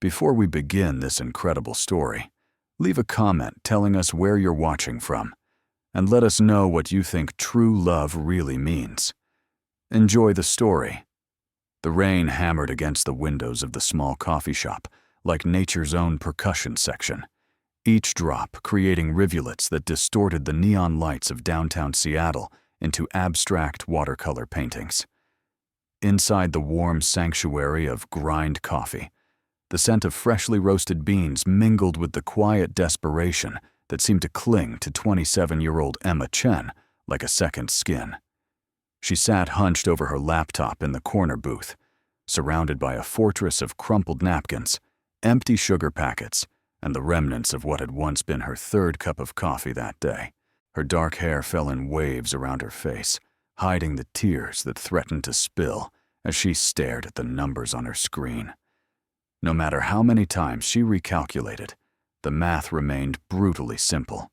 Before we begin this incredible story, leave a comment telling us where you're watching from, and let us know what you think true love really means. Enjoy the story. The rain hammered against the windows of the small coffee shop like nature's own percussion section, each drop creating rivulets that distorted the neon lights of downtown Seattle into abstract watercolor paintings. Inside the warm sanctuary of grind coffee, the scent of freshly roasted beans mingled with the quiet desperation that seemed to cling to 27-year-old Emma Chen like a second skin. She sat hunched over her laptop in the corner booth, surrounded by a fortress of crumpled napkins, empty sugar packets, and the remnants of what had once been her third cup of coffee that day. Her dark hair fell in waves around her face, hiding the tears that threatened to spill as she stared at the numbers on her screen. No matter how many times she recalculated, the math remained brutally simple.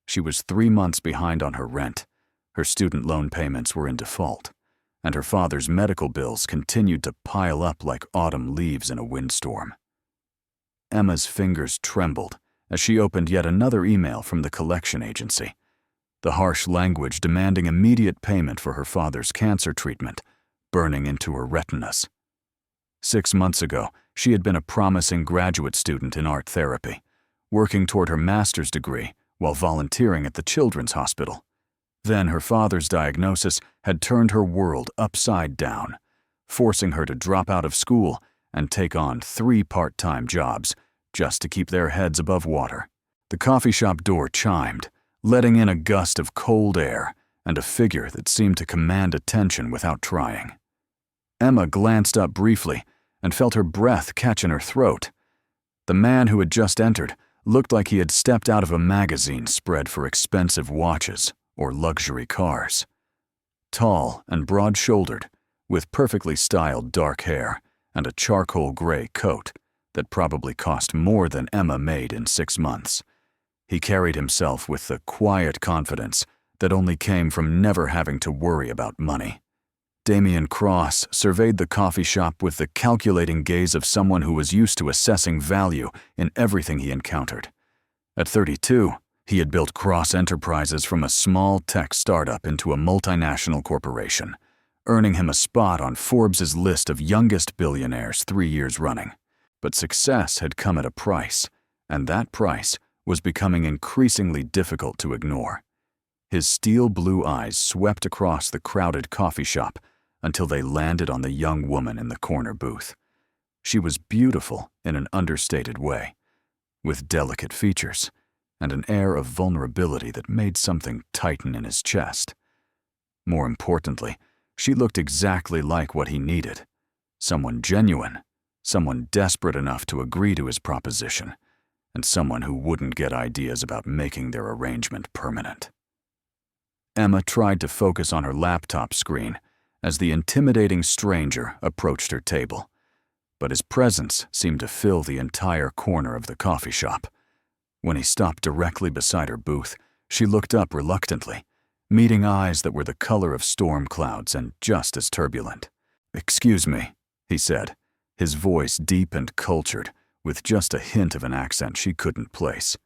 She was 3 months behind on her rent, her student loan payments were in default, and her father's medical bills continued to pile up like autumn leaves in a windstorm. Emma's fingers trembled as she opened yet another email from the collection agency, the harsh language demanding immediate payment for her father's cancer treatment, burning into her retinas. 6 months ago, she had been a promising graduate student in art therapy, working toward her master's degree while volunteering at the Children's Hospital. Then her father's diagnosis had turned her world upside down, forcing her to drop out of school and take on 3 part-time jobs just to keep their heads above water. The coffee shop door chimed, letting in a gust of cold air and a figure that seemed to command attention without trying. Emma glanced up briefly and felt her breath catch in her throat. The man who had just entered looked like he had stepped out of a magazine spread for expensive watches or luxury cars. Tall and broad-shouldered, with perfectly styled dark hair and a charcoal gray coat that probably cost more than Emma made in 6 months. He carried himself with the quiet confidence that only came from never having to worry about money. Damien Cross surveyed the coffee shop with the calculating gaze of someone who was used to assessing value in everything he encountered. At 32, he had built Cross Enterprises from a small tech startup into a multinational corporation, earning him a spot on Forbes' list of youngest billionaires 3 years running. But success had come at a price, and that price was becoming increasingly difficult to ignore. His steel blue eyes swept across the crowded coffee shop until they landed on the young woman in the corner booth. She was beautiful in an understated way, with delicate features and an air of vulnerability that made something tighten in his chest. More importantly, she looked exactly like what he needed: someone genuine, someone desperate enough to agree to his proposition, and someone who wouldn't get ideas about making their arrangement permanent. Emma tried to focus on her laptop screen as the intimidating stranger approached her table, but his presence seemed to fill the entire corner of the coffee shop. When he stopped directly beside her booth, she looked up reluctantly, meeting eyes that were the color of storm clouds and just as turbulent. "Excuse me," he said, his voice deep and cultured, with just a hint of an accent she couldn't place.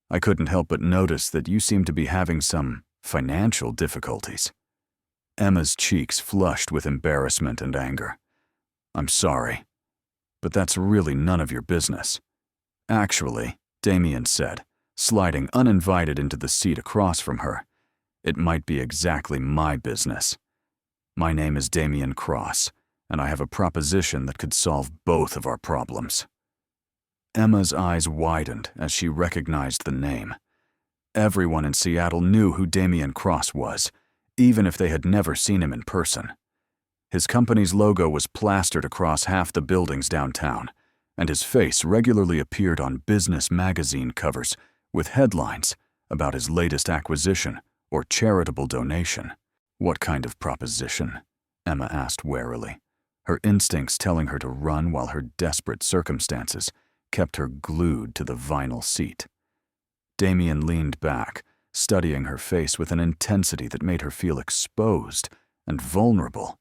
"I couldn't help but notice that you seem to be having some financial difficulties." Emma's cheeks flushed with embarrassment and anger. "I'm sorry, but that's really none of your business." "Actually," Damien said, sliding uninvited into the seat across from her, "it might be exactly my business. My name is Damien Cross, and I have a proposition that could solve both of our problems." Emma's eyes widened as she recognized the name. Everyone in Seattle knew who Damien Cross was, even if they had never seen him in person. His company's logo was plastered across half the buildings downtown, and his face regularly appeared on business magazine covers with headlines about his latest acquisition or charitable donation. "What kind of proposition?" Emma asked warily, her instincts telling her to run while her desperate circumstances kept her glued to the vinyl seat. Damien leaned back, studying her face with an intensity that made her feel exposed and vulnerable.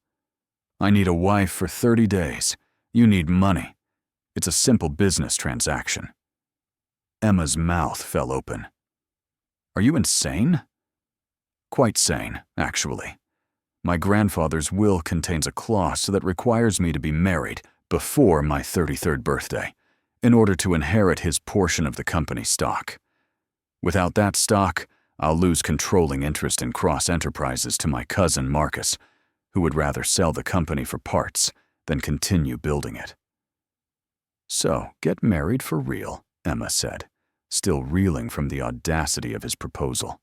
"I need a wife for 30 days. You need money. It's a simple business transaction." Emma's mouth fell open. "Are you insane?" "Quite sane, actually. My grandfather's will contains a clause that requires me to be married before my 33rd birthday in order to inherit his portion of the company stock. Without that stock, I'll lose controlling interest in Cross Enterprises to my cousin Marcus, who would rather sell the company for parts than continue building it." "So, get married for real," Emma said, still reeling from the audacity of his proposal.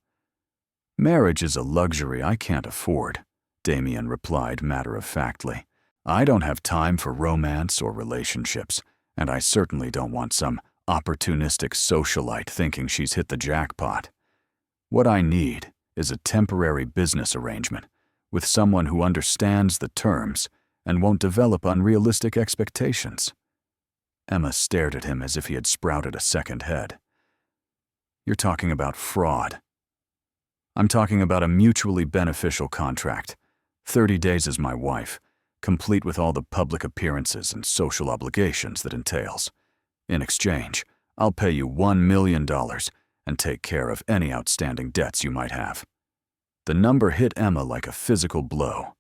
"Marriage is a luxury I can't afford," Damien replied matter-of-factly. "I don't have time for romance or relationships, and I certainly don't want some opportunistic socialite thinking she's hit the jackpot. What I need is a temporary business arrangement with someone who understands the terms and won't develop unrealistic expectations." Emma stared at him as if he had sprouted a second head. "You're talking about fraud." "I'm talking about a mutually beneficial contract. 30 days as my wife, complete with all the public appearances and social obligations that entails. In exchange, I'll pay you $1 million and take care of any outstanding debts you might have." The number hit Emma like a physical blow.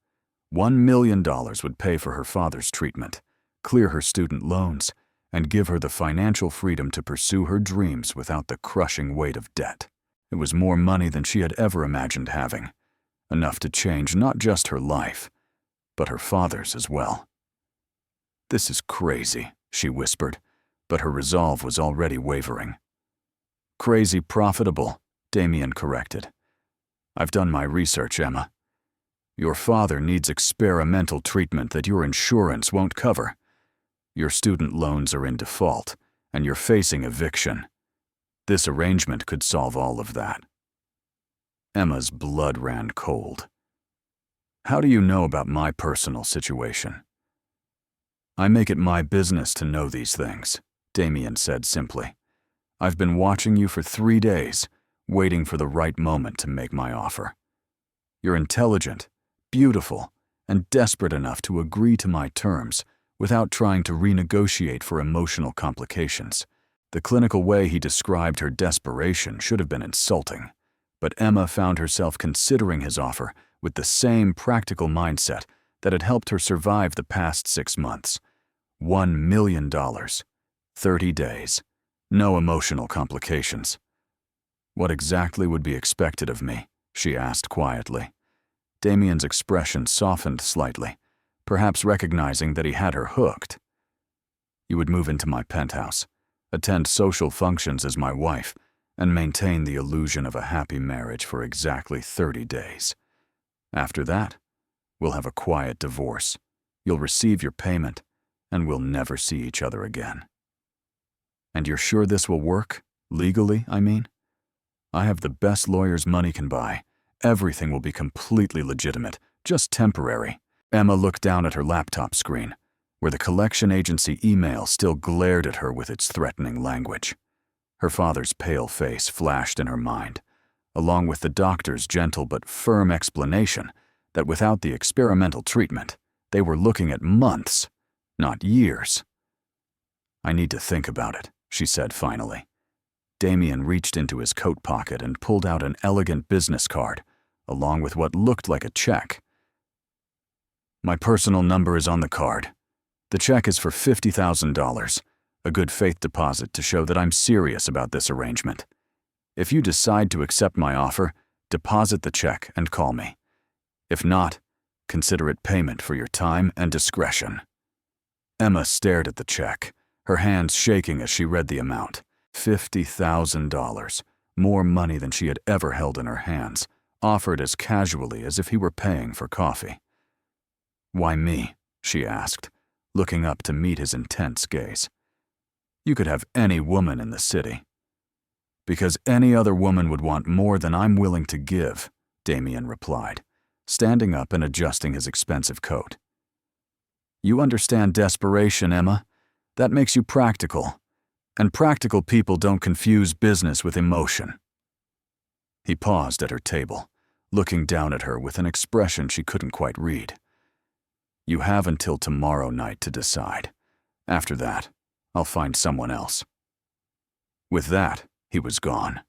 $1 million would pay for her father's treatment, clear her student loans, and give her the financial freedom to pursue her dreams without the crushing weight of debt. It was more money than she had ever imagined having, enough to change not just her life, but her father's as well. "This is crazy," she whispered, but her resolve was already wavering. "Crazy profitable," Damien corrected. "I've done my research, Emma. Your father needs experimental treatment that your insurance won't cover. Your student loans are in default, and you're facing eviction. This arrangement could solve all of that." Emma's blood ran cold. "How do you know about my personal situation?" "I make it my business to know these things," Damien said simply. "I've been watching you for 3 days, waiting for the right moment to make my offer. You're intelligent, beautiful, and desperate enough to agree to my terms without trying to renegotiate for emotional complications." The clinical way he described her desperation should have been insulting, but Emma found herself considering his offer with the same practical mindset that had helped her survive the past 6 months. $1 million, 30 days, no emotional complications. "What exactly would be expected of me?" she asked quietly. Damien's expression softened slightly, perhaps recognizing that he had her hooked. "You would move into my penthouse, attend social functions as my wife, and maintain the illusion of a happy marriage for exactly 30 days. After that, we'll have a quiet divorce. You'll receive your payment, and we'll never see each other again." "And you're sure this will work? Legally, I mean?" "I have the best lawyers money can buy. Everything will be completely legitimate, just temporary." Emma looked down at her laptop screen, where the collection agency email still glared at her with its threatening language. Her father's pale face flashed in her mind, along with the doctor's gentle but firm explanation that without the experimental treatment, they were looking at months, not years. "I need to think about it," she said finally. Damien reached into his coat pocket and pulled out an elegant business card, along with what looked like a check. "My personal number is on the card. The check is for $50,000, a good faith deposit to show that I'm serious about this arrangement. If you decide to accept my offer, deposit the check and call me. If not, consider it payment for your time and discretion." Emma stared at the check, her hands shaking as she read the amount. $50,000, more money than she had ever held in her hands, offered as casually as if he were paying for coffee. "Why me?" she asked, looking up to meet his intense gaze. "You could have any woman in the city." "Because any other woman would want more than I'm willing to give," Damien replied, standing up and adjusting his expensive coat. "You understand desperation, Emma. That makes you practical. And practical people don't confuse business with emotion." He paused at her table, looking down at her with an expression she couldn't quite read. "You have until tomorrow night to decide. After that, I'll find someone else." With that, he was gone,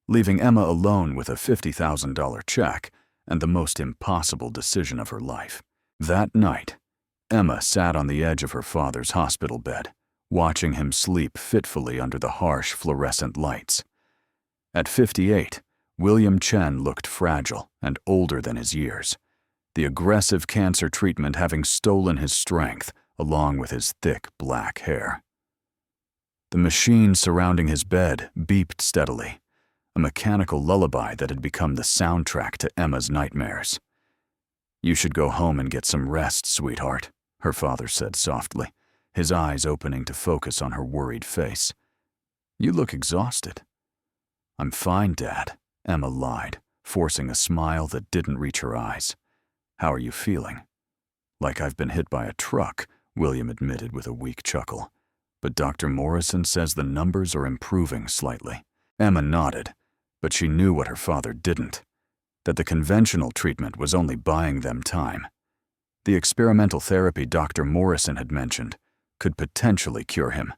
leaving Emma alone with a $50,000 check and the most impossible decision of her life. That night, Emma sat on the edge of her father's hospital bed, watching him sleep fitfully under the harsh fluorescent lights. At 58, William Chen looked fragile and older than his years, the aggressive cancer treatment having stolen his strength along with his thick black hair. The machine surrounding his bed beeped steadily, a mechanical lullaby that had become the soundtrack to Emma's nightmares. "You should go home and get some rest, sweetheart," her father said softly, his eyes opening to focus on her worried face. "You look exhausted." "I'm fine, Dad," Emma lied, forcing a smile that didn't reach her eyes. "How are you feeling?" "Like I've been hit by a truck," William admitted with a weak chuckle. "But Dr. Morrison says the numbers are improving slightly." Emma nodded, but she knew what her father didn't, that the conventional treatment was only buying them time. The experimental therapy Dr. Morrison had mentioned could potentially cure him,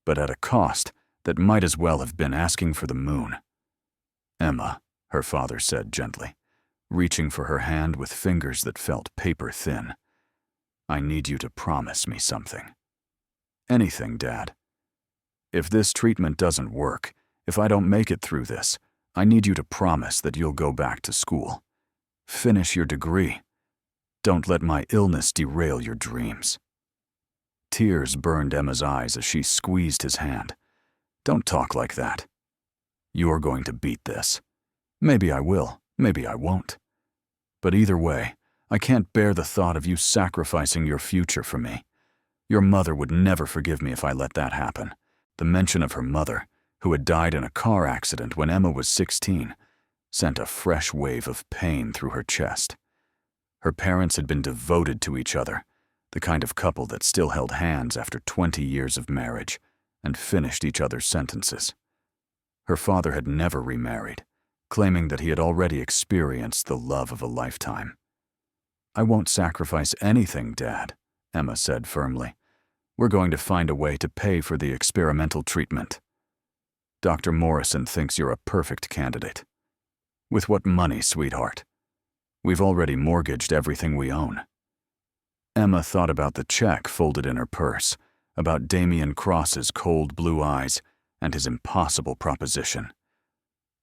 but at a cost that might as well have been asking for the moon. "Emma," her father said gently, reaching for her hand with fingers that felt paper thin, "I need you to promise me something." "Anything, Dad." "If this treatment doesn't work, if I don't make it through this, I need you to promise that you'll go back to school. Finish your degree. Don't let my illness derail your dreams." Tears burned Emma's eyes as she squeezed his hand. "Don't talk like that. You're going to beat this. Maybe I will, maybe I won't. But either way, I can't bear the thought of you sacrificing your future for me. Your mother would never forgive me if I let that happen." The mention of her mother, who had died in a car accident when Emma was 16, sent a fresh wave of pain through her chest. Her parents had been devoted to each other, the kind of couple that still held hands after 20 years of marriage and finished each other's sentences. Her father had never remarried, claiming that he had already experienced the love of a lifetime. "I won't sacrifice anything, Dad," Emma said firmly. "We're going to find a way to pay for the experimental treatment. Dr. Morrison thinks you're a perfect candidate." "With what money, sweetheart? We've already mortgaged everything we own." Emma thought about the check folded in her purse, about Damian Cross's cold blue eyes, and his impossible proposition.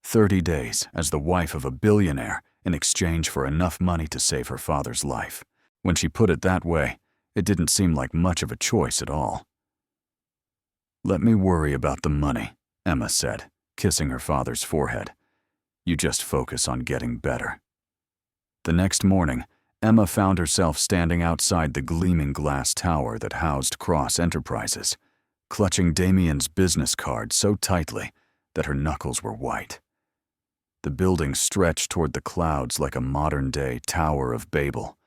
30 days as the wife of a billionaire in exchange for enough money to save her father's life. When she put it that way, it didn't seem like much of a choice at all. "Let me worry about the money," Emma said, kissing her father's forehead. "You just focus on getting better." The next morning, Emma found herself standing outside the gleaming glass tower that housed Cross Enterprises, clutching Damian's business card so tightly that her knuckles were white. The building stretched toward the clouds like a modern-day Tower of Babel,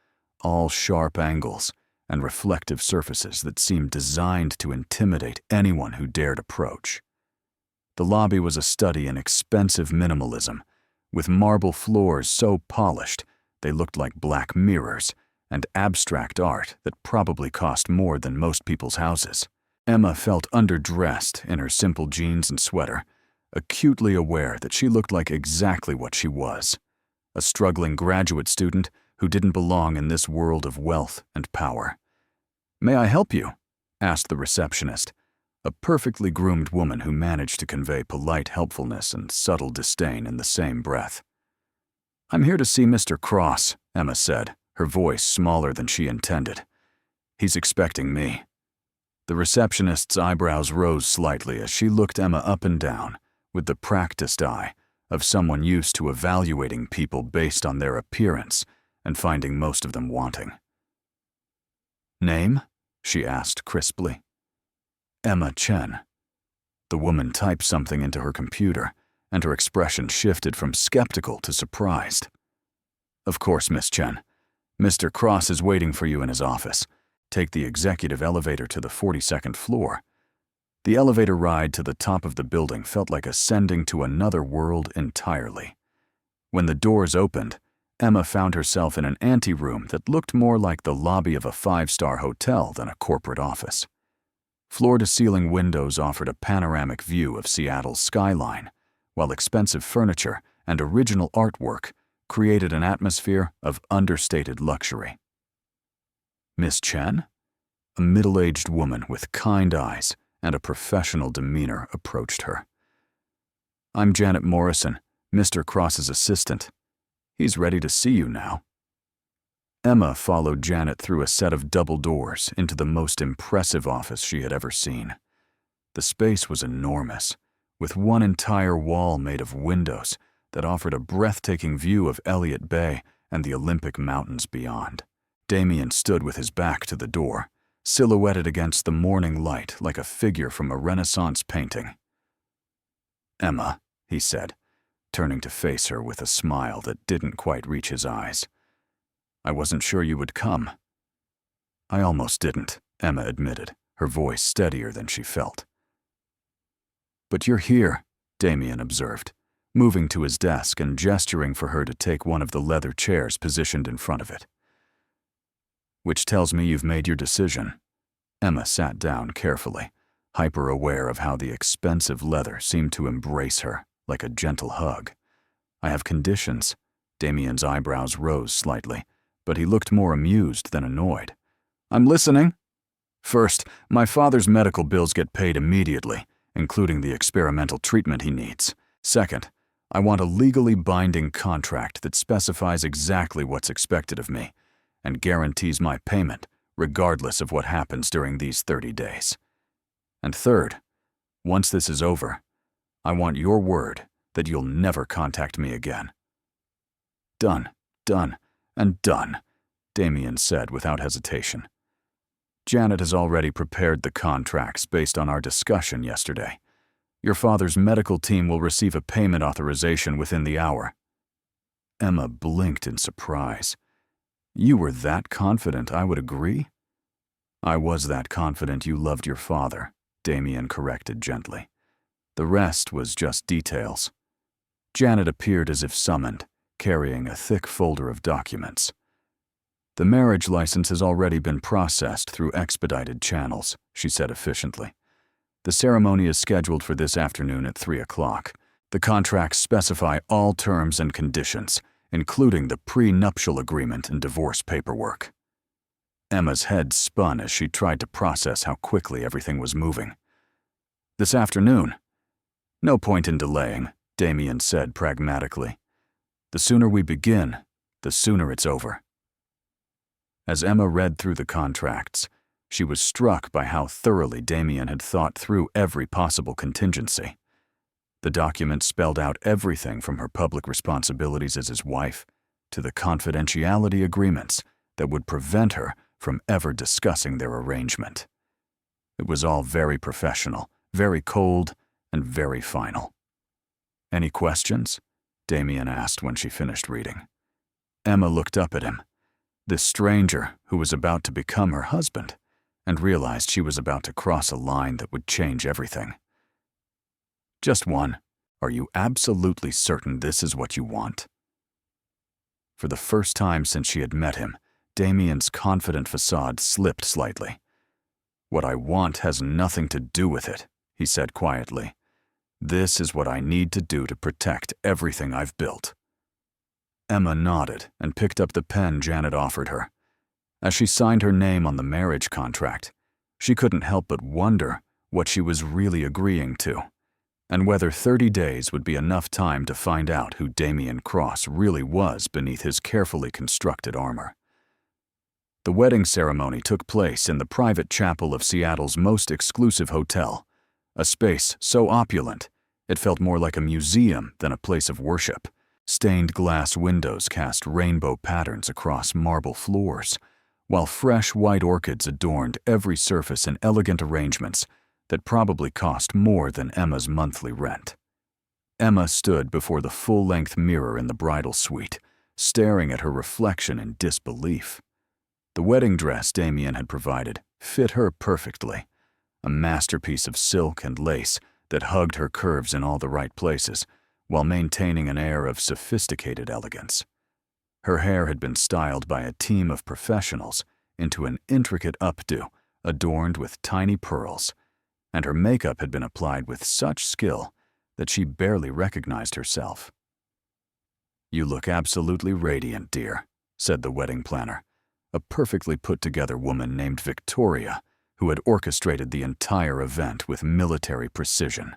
all sharp angles and reflective surfaces that seemed designed to intimidate anyone who dared approach. The lobby was a study in expensive minimalism, with marble floors so polished they looked like black mirrors and abstract art that probably cost more than most people's houses. Emma felt underdressed in her simple jeans and sweater, acutely aware that she looked like exactly what she was, a struggling graduate student who didn't belong in this world of wealth and power. "May I help you?" asked the receptionist, a perfectly groomed woman who managed to convey polite helpfulness and subtle disdain in the same breath. "I'm here to see Mr. Cross," Emma said, her voice smaller than she intended. "He's expecting me." The receptionist's eyebrows rose slightly as she looked Emma up and down with the practiced eye of someone used to evaluating people based on their appearance and finding most of them wanting. "Name?" she asked crisply. "Emma Chen." The woman typed something into her computer, and her expression shifted from skeptical to surprised. "Of course, Miss Chen. Mr. Cross is waiting for you in his office. Take the executive elevator to the 42nd floor." The elevator ride to the top of the building felt like ascending to another world entirely. When the doors opened, Emma found herself in an anteroom that looked more like the lobby of a 5-star hotel than a corporate office. Floor-to-ceiling windows offered a panoramic view of Seattle's skyline, while expensive furniture and original artwork created an atmosphere of understated luxury. Miss Chen? A middle-aged woman with kind eyes and a professional demeanor approached her. "I'm Janet Morrison, Mr. Cross's assistant. He's ready to see you now." Emma followed Janet through a set of double doors into the most impressive office she had ever seen. The space was enormous, with one entire wall made of windows that offered a breathtaking view of Elliott Bay and the Olympic Mountains beyond. Damien stood with his back to the door, silhouetted against the morning light like a figure from a Renaissance painting. "Emma," he said, turning to face her with a smile that didn't quite reach his eyes. "I wasn't sure you would come." "I almost didn't," Emma admitted, her voice steadier than she felt. "But you're here," Damien observed, moving to his desk and gesturing for her to take one of the leather chairs positioned in front of it. "Which tells me you've made your decision." Emma sat down carefully, hyper-aware of how the expensive leather seemed to embrace her like a gentle hug. "I have conditions." Damien's eyebrows rose slightly, but he looked more amused than annoyed. "I'm listening." "First, my father's medical bills get paid immediately, including the experimental treatment he needs. Second, I want a legally binding contract that specifies exactly what's expected of me and guarantees my payment, regardless of what happens during these 30 days. And third, once this is over, I want your word that you'll never contact me again." "Done, done, and done," Damien said without hesitation. "Janet has already prepared the contracts based on our discussion yesterday. Your father's medical team will receive a payment authorization within the hour." Emma blinked in surprise. "You were that confident I would agree?" "I was that confident you loved your father," Damien corrected gently. "The rest was just details." Janet appeared as if summoned, carrying a thick folder of documents. "The marriage license has already been processed through expedited channels," she said efficiently. "The ceremony is scheduled for this afternoon at 3 o'clock. The contracts specify all terms and conditions, including the pre-nuptial agreement and divorce paperwork." Emma's head spun as she tried to process how quickly everything was moving. "This afternoon?" "No point in delaying," Damien said pragmatically. "The sooner we begin, the sooner it's over." As Emma read through the contracts, she was struck by how thoroughly Damien had thought through every possible contingency. The document spelled out everything from her public responsibilities as his wife to the confidentiality agreements that would prevent her from ever discussing their arrangement. It was all very professional, very cold, and very final. "Any questions?" Damien asked when she finished reading. Emma looked up at him, this stranger who was about to become her husband, and realized she was about to cross a line that would change everything. "Just one. Are you absolutely certain this is what you want?" For the first time since she had met him, Damien's confident facade slipped slightly. "What I want has nothing to do with it," he said quietly. "This is what I need to do to protect everything I've built." Emma nodded and picked up the pen Janet offered her. As she signed her name on the marriage contract, she couldn't help but wonder what she was really agreeing to, and whether 30 days would be enough time to find out who Damien Cross really was beneath his carefully constructed armor. The wedding ceremony took place in the private chapel of Seattle's most exclusive hotel, a space so opulent it felt more like a museum than a place of worship. Stained glass windows cast rainbow patterns across marble floors, while fresh white orchids adorned every surface in elegant arrangements that probably cost more than Emma's monthly rent. Emma stood before the full-length mirror in the bridal suite, staring at her reflection in disbelief. The wedding dress Damien had provided fit her perfectly, a masterpiece of silk and lace that hugged her curves in all the right places, while maintaining an air of sophisticated elegance. Her hair had been styled by a team of professionals into an intricate updo adorned with tiny pearls and her makeup had been applied with such skill that she barely recognized herself. "You look absolutely radiant, dear," said the wedding planner, a perfectly put-together woman named Victoria, who had orchestrated the entire event with military precision.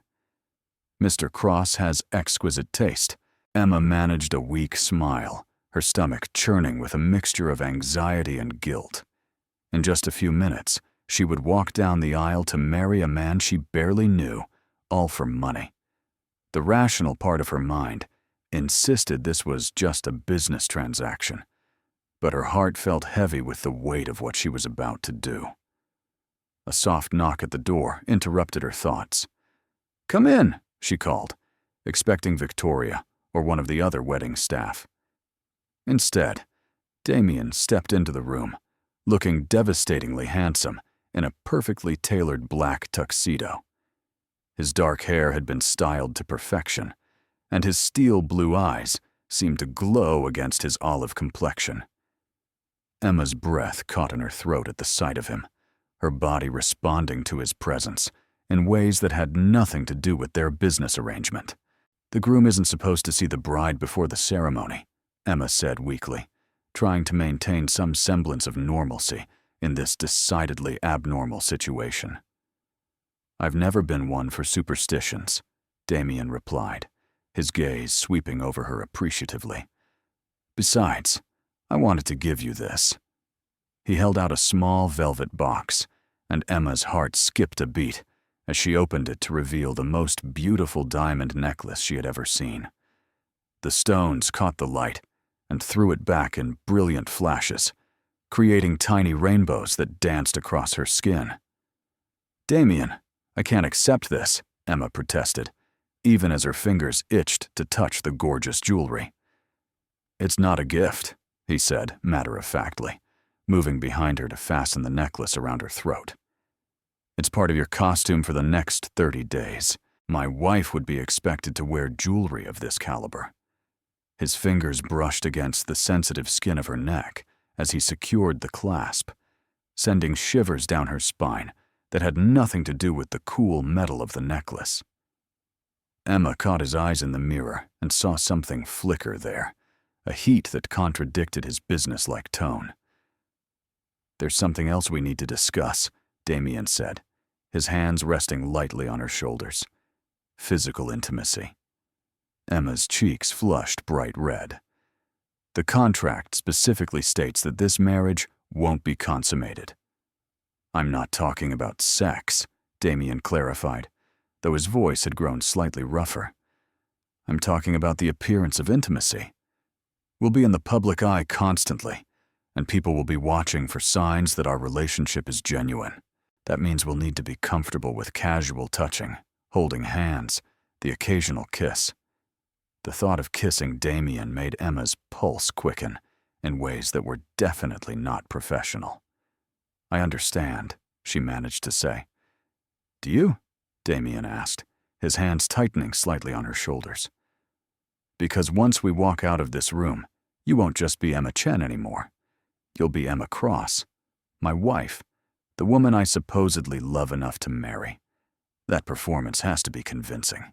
"Mr. Cross has exquisite taste." Emma managed a weak smile, her stomach churning with a mixture of anxiety and guilt. In just a few minutes, she would walk down the aisle to marry a man she barely knew, all for money. The rational part of her mind insisted this was just a business transaction, but her heart felt heavy with the weight of what she was about to do. A soft knock at the door interrupted her thoughts. "Come in," she called, expecting Victoria or one of the other wedding staff. Instead, Damien stepped into the room, looking devastatingly handsome in a perfectly tailored black tuxedo. His dark hair had been styled to perfection, and his steel blue eyes seemed to glow against his olive complexion. Emma's breath caught in her throat at the sight of him, her body responding to his presence in ways that had nothing to do with their business arrangement. "The groom isn't supposed to see the bride before the ceremony," Emma said weakly, trying to maintain some semblance of normalcy in this decidedly abnormal situation. "I've never been one for superstitions," Damien replied, his gaze sweeping over her appreciatively. "Besides, I wanted to give you this." He held out a small velvet box, and Emma's heart skipped a beat as she opened it to reveal the most beautiful diamond necklace she had ever seen. The stones caught the light and threw it back in brilliant flashes, creating tiny rainbows that danced across her skin. "Damien, I can't accept this," Emma protested, even as her fingers itched to touch the gorgeous jewelry. "It's not a gift," he said matter-of-factly, moving behind her to fasten the necklace around her throat. "It's part of your costume for the next 30 days. My wife would be expected to wear jewelry of this caliber." His fingers brushed against the sensitive skin of her neck as he secured the clasp, sending shivers down her spine that had nothing to do with the cool metal of the necklace. Emma caught his eyes in the mirror and saw something flicker there, a heat that contradicted his businesslike tone. "There's something else we need to discuss," Damien said, his hands resting lightly on her shoulders. "Physical intimacy." Emma's cheeks flushed bright red. "The contract specifically states that this marriage won't be consummated." "I'm not talking about sex," Damien clarified, though his voice had grown slightly rougher. "I'm talking about the appearance of intimacy. We'll be in the public eye constantly, and people will be watching for signs that our relationship is genuine. That means we'll need to be comfortable with casual touching, holding hands, the occasional kiss." The thought of kissing Damien made Emma's pulse quicken in ways that were definitely not professional. "I understand," she managed to say. "Do you?" Damien asked, his hands tightening slightly on her shoulders. "Because once we walk out of this room, you won't just be Emma Chen anymore. You'll be Emma Cross, my wife, the woman I supposedly love enough to marry. That performance has to be convincing."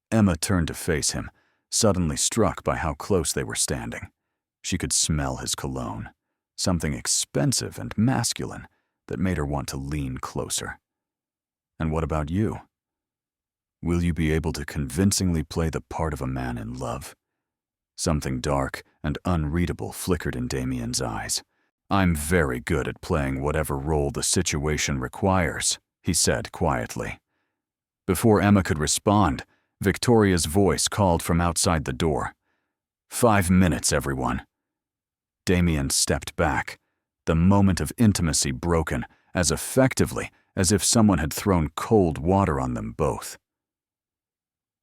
Emma turned to face him, suddenly struck by how close they were standing. She could smell his cologne, something expensive and masculine that made her want to lean closer. "And what about you? Will you be able to convincingly play the part of a man in love?" Something dark and unreadable flickered in Damien's eyes. "I'm very good at playing whatever role the situation requires," he said quietly. Before Emma could respond, Victoria's voice called from outside the door. 5 minutes, everyone." Damien stepped back, the moment of intimacy broken as effectively as if someone had thrown cold water on them both.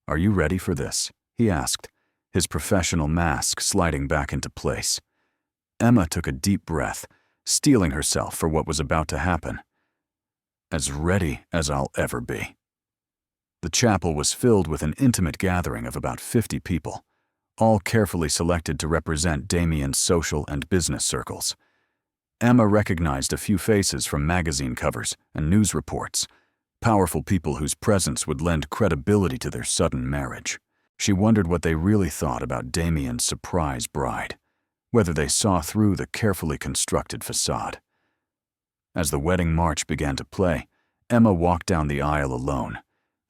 "Are you ready for this?" he asked, his professional mask sliding back into place. Emma took a deep breath, steeling herself for what was about to happen. "As ready as I'll ever be." The chapel was filled with an intimate gathering of about 50 people, all carefully selected to represent Damien's social and business circles. Emma recognized a few faces from magazine covers and news reports, powerful people whose presence would lend credibility to their sudden marriage. She wondered what they really thought about Damien's surprise bride, whether they saw through the carefully constructed facade. As the wedding march began to play, Emma walked down the aisle alone,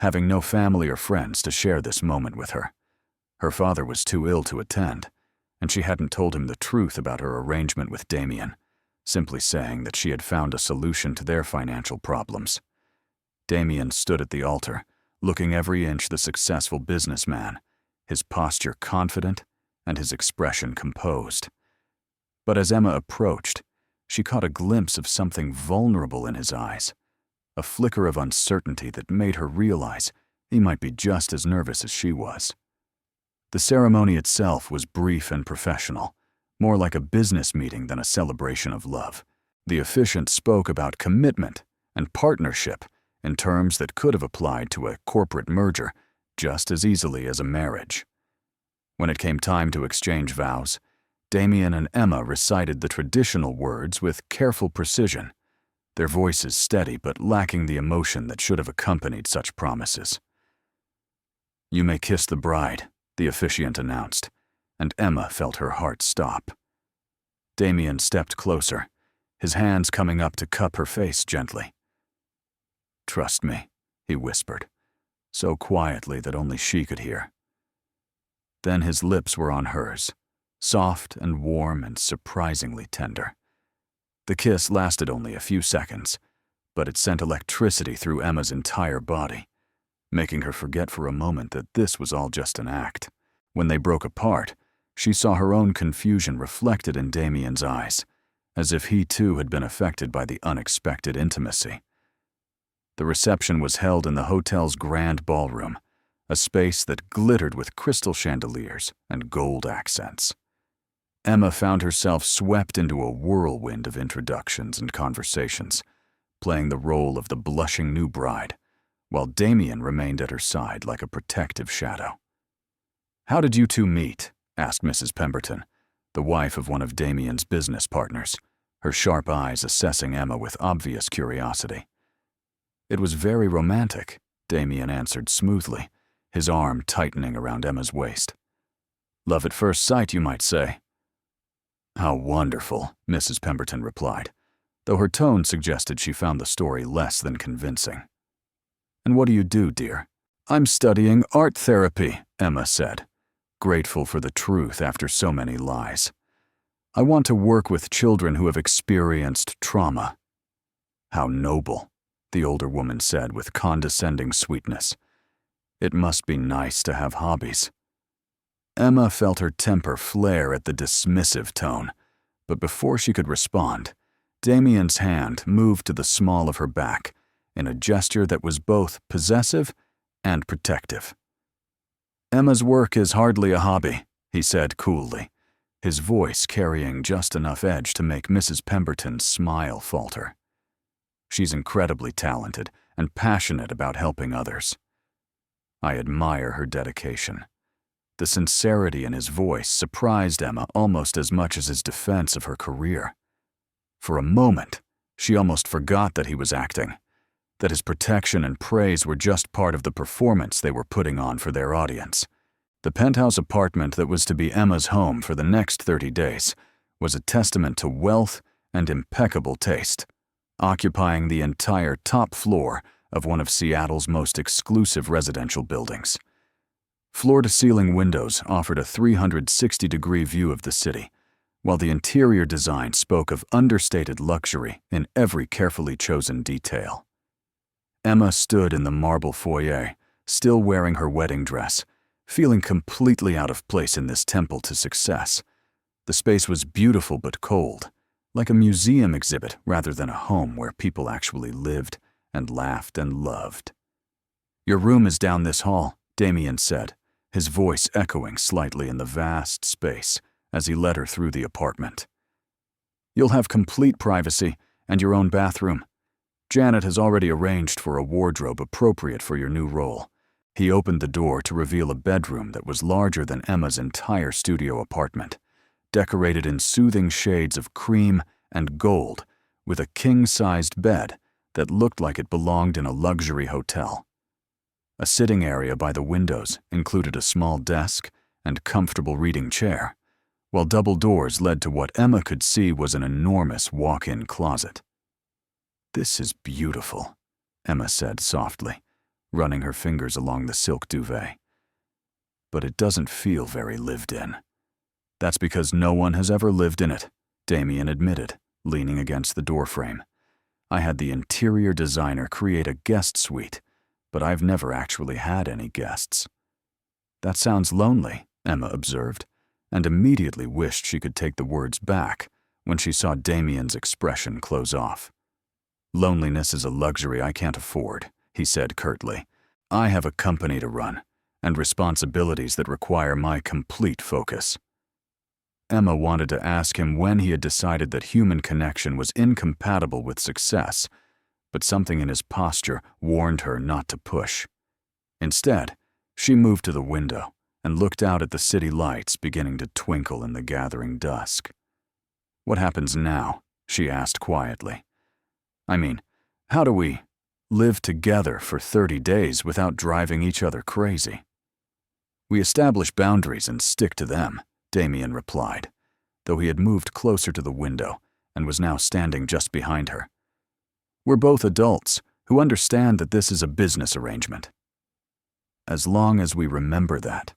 having no family or friends to share this moment with her. Her father was too ill to attend, and she hadn't told him the truth about her arrangement with Damien, simply saying that she had found a solution to their financial problems. Damien stood at the altar, looking every inch the successful businessman, his posture confident and his expression composed. But as Emma approached, she caught a glimpse of something vulnerable in his eyes, a flicker of uncertainty that made her realize he might be just as nervous as she was. The ceremony itself was brief and professional, more like a business meeting than a celebration of love. The officiant spoke about commitment and partnership in terms that could have applied to a corporate merger just as easily as a marriage. When it came time to exchange vows, Damien and Emma recited the traditional words with careful precision, their voices steady but lacking the emotion that should have accompanied such promises. "You may kiss the bride," the officiant announced, and Emma felt her heart stop. Damien stepped closer, his hands coming up to cup her face gently. "Trust me," he whispered, so quietly that only she could hear. Then his lips were on hers, soft and warm and surprisingly tender. The kiss lasted only a few seconds, but it sent electricity through Emma's entire body, making her forget for a moment that this was all just an act. When they broke apart, she saw her own confusion reflected in Damien's eyes, as if he too had been affected by the unexpected intimacy. The reception was held in the hotel's grand ballroom, a space that glittered with crystal chandeliers and gold accents. Emma found herself swept into a whirlwind of introductions and conversations, playing the role of the blushing new bride, while Damien remained at her side like a protective shadow. "How did you two meet?" asked Mrs. Pemberton, the wife of one of Damien's business partners, her sharp eyes assessing Emma with obvious curiosity. "It was very romantic," Damien answered smoothly, his arm tightening around Emma's waist. "Love at first sight, you might say." "How wonderful," Mrs. Pemberton replied, though her tone suggested she found the story less than convincing. "And what do you do, dear?" "I'm studying art therapy," Emma said, grateful for the truth after so many lies. "I want to work with children who have experienced trauma." "How noble," the older woman said with condescending sweetness. "It must be nice to have hobbies." Emma felt her temper flare at the dismissive tone, but before she could respond, Damien's hand moved to the small of her back in a gesture that was both possessive and protective. "Emma's work is hardly a hobby," he said coolly, his voice carrying just enough edge to make Mrs. Pemberton's smile falter. "She's incredibly talented and passionate about helping others." I admire her dedication. The sincerity in his voice surprised Emma almost as much as his defense of her career. For a moment, she almost forgot that he was acting, that his protection and praise were just part of the performance they were putting on for their audience. The penthouse apartment that was to be Emma's home for the next 30 days was a testament to wealth and impeccable taste, occupying the entire top floor of one of Seattle's most exclusive residential buildings. Floor-to-ceiling windows offered a 360-degree view of the city, while the interior design spoke of understated luxury in every carefully chosen detail. Emma stood in the marble foyer, still wearing her wedding dress, feeling completely out of place in this temple to success. The space was beautiful but cold, like a museum exhibit rather than a home where people actually lived and laughed and loved. "Your room is down this hall," Damien said, his voice echoing slightly in the vast space as he led her through the apartment. "You'll have complete privacy and your own bathroom. Janet has already arranged for a wardrobe appropriate for your new role." He opened the door to reveal a bedroom that was larger than Emma's entire studio apartment, decorated in soothing shades of cream and gold, with a king-sized bed that looked like it belonged in a luxury hotel. A sitting area by the windows included a small desk and comfortable reading chair, while double doors led to what Emma could see was an enormous walk-in closet. "This is beautiful," Emma said softly, running her fingers along the silk duvet. "But it doesn't feel very lived in." "That's because no one has ever lived in it," Damien admitted, leaning against the doorframe. "I had the interior designer create a guest suite, but I've never actually had any guests." "That sounds lonely," Emma observed, and immediately wished she could take the words back when she saw Damien's expression close off. "Loneliness is a luxury I can't afford," he said curtly. "I have a company to run, and responsibilities that require my complete focus." Emma wanted to ask him when he had decided that human connection was incompatible with success, but something in his posture warned her not to push. Instead, she moved to the window and looked out at the city lights beginning to twinkle in the gathering dusk. "What happens now?" she asked quietly. "I mean, how do we live together for 30 days without driving each other crazy?" "We establish boundaries and stick to them," Damien replied, though he had moved closer to the window and was now standing just behind her. "We're both adults who understand that this is a business arrangement. As long as we remember that,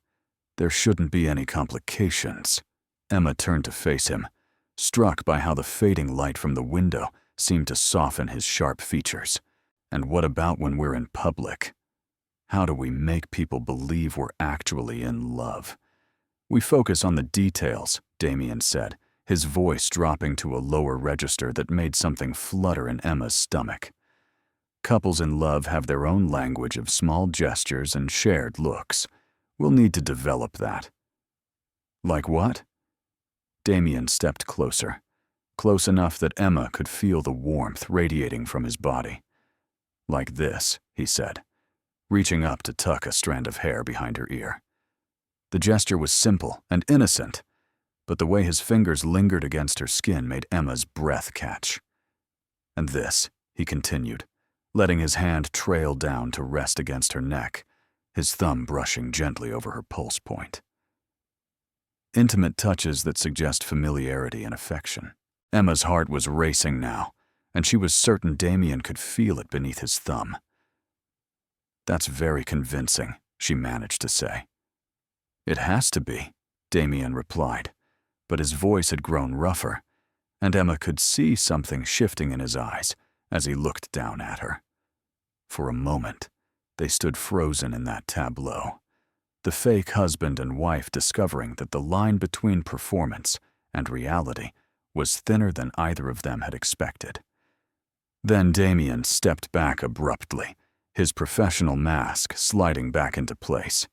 there shouldn't be any complications." Emma turned to face him, struck by how the fading light from the window seemed to soften his sharp features. "And what about when we're in public? How do we make people believe we're actually in love?" "We focus on the details," Damien said, his voice dropping to a lower register that made something flutter in Emma's stomach. "Couples in love have their own language of small gestures and shared looks. We'll need to develop that." "Like what?" Damien stepped closer, close enough that Emma could feel the warmth radiating from his body. "Like this," he said, reaching up to tuck a strand of hair behind her ear. The gesture was simple and innocent, but the way his fingers lingered against her skin made Emma's breath catch. "And this," he continued, letting his hand trail down to rest against her neck, his thumb brushing gently over her pulse point. Intimate touches that suggest familiarity and affection. Emma's heart was racing now, and she was certain Damien could feel it beneath his thumb. "That's very convincing," she managed to say. "It has to be," Damien replied, but his voice had grown rougher, and Emma could see something shifting in his eyes as he looked down at her. For a moment, they stood frozen in that tableau, the fake husband and wife discovering that the line between performance and reality was thinner than either of them had expected. Then Damien stepped back abruptly, his professional mask sliding back into place.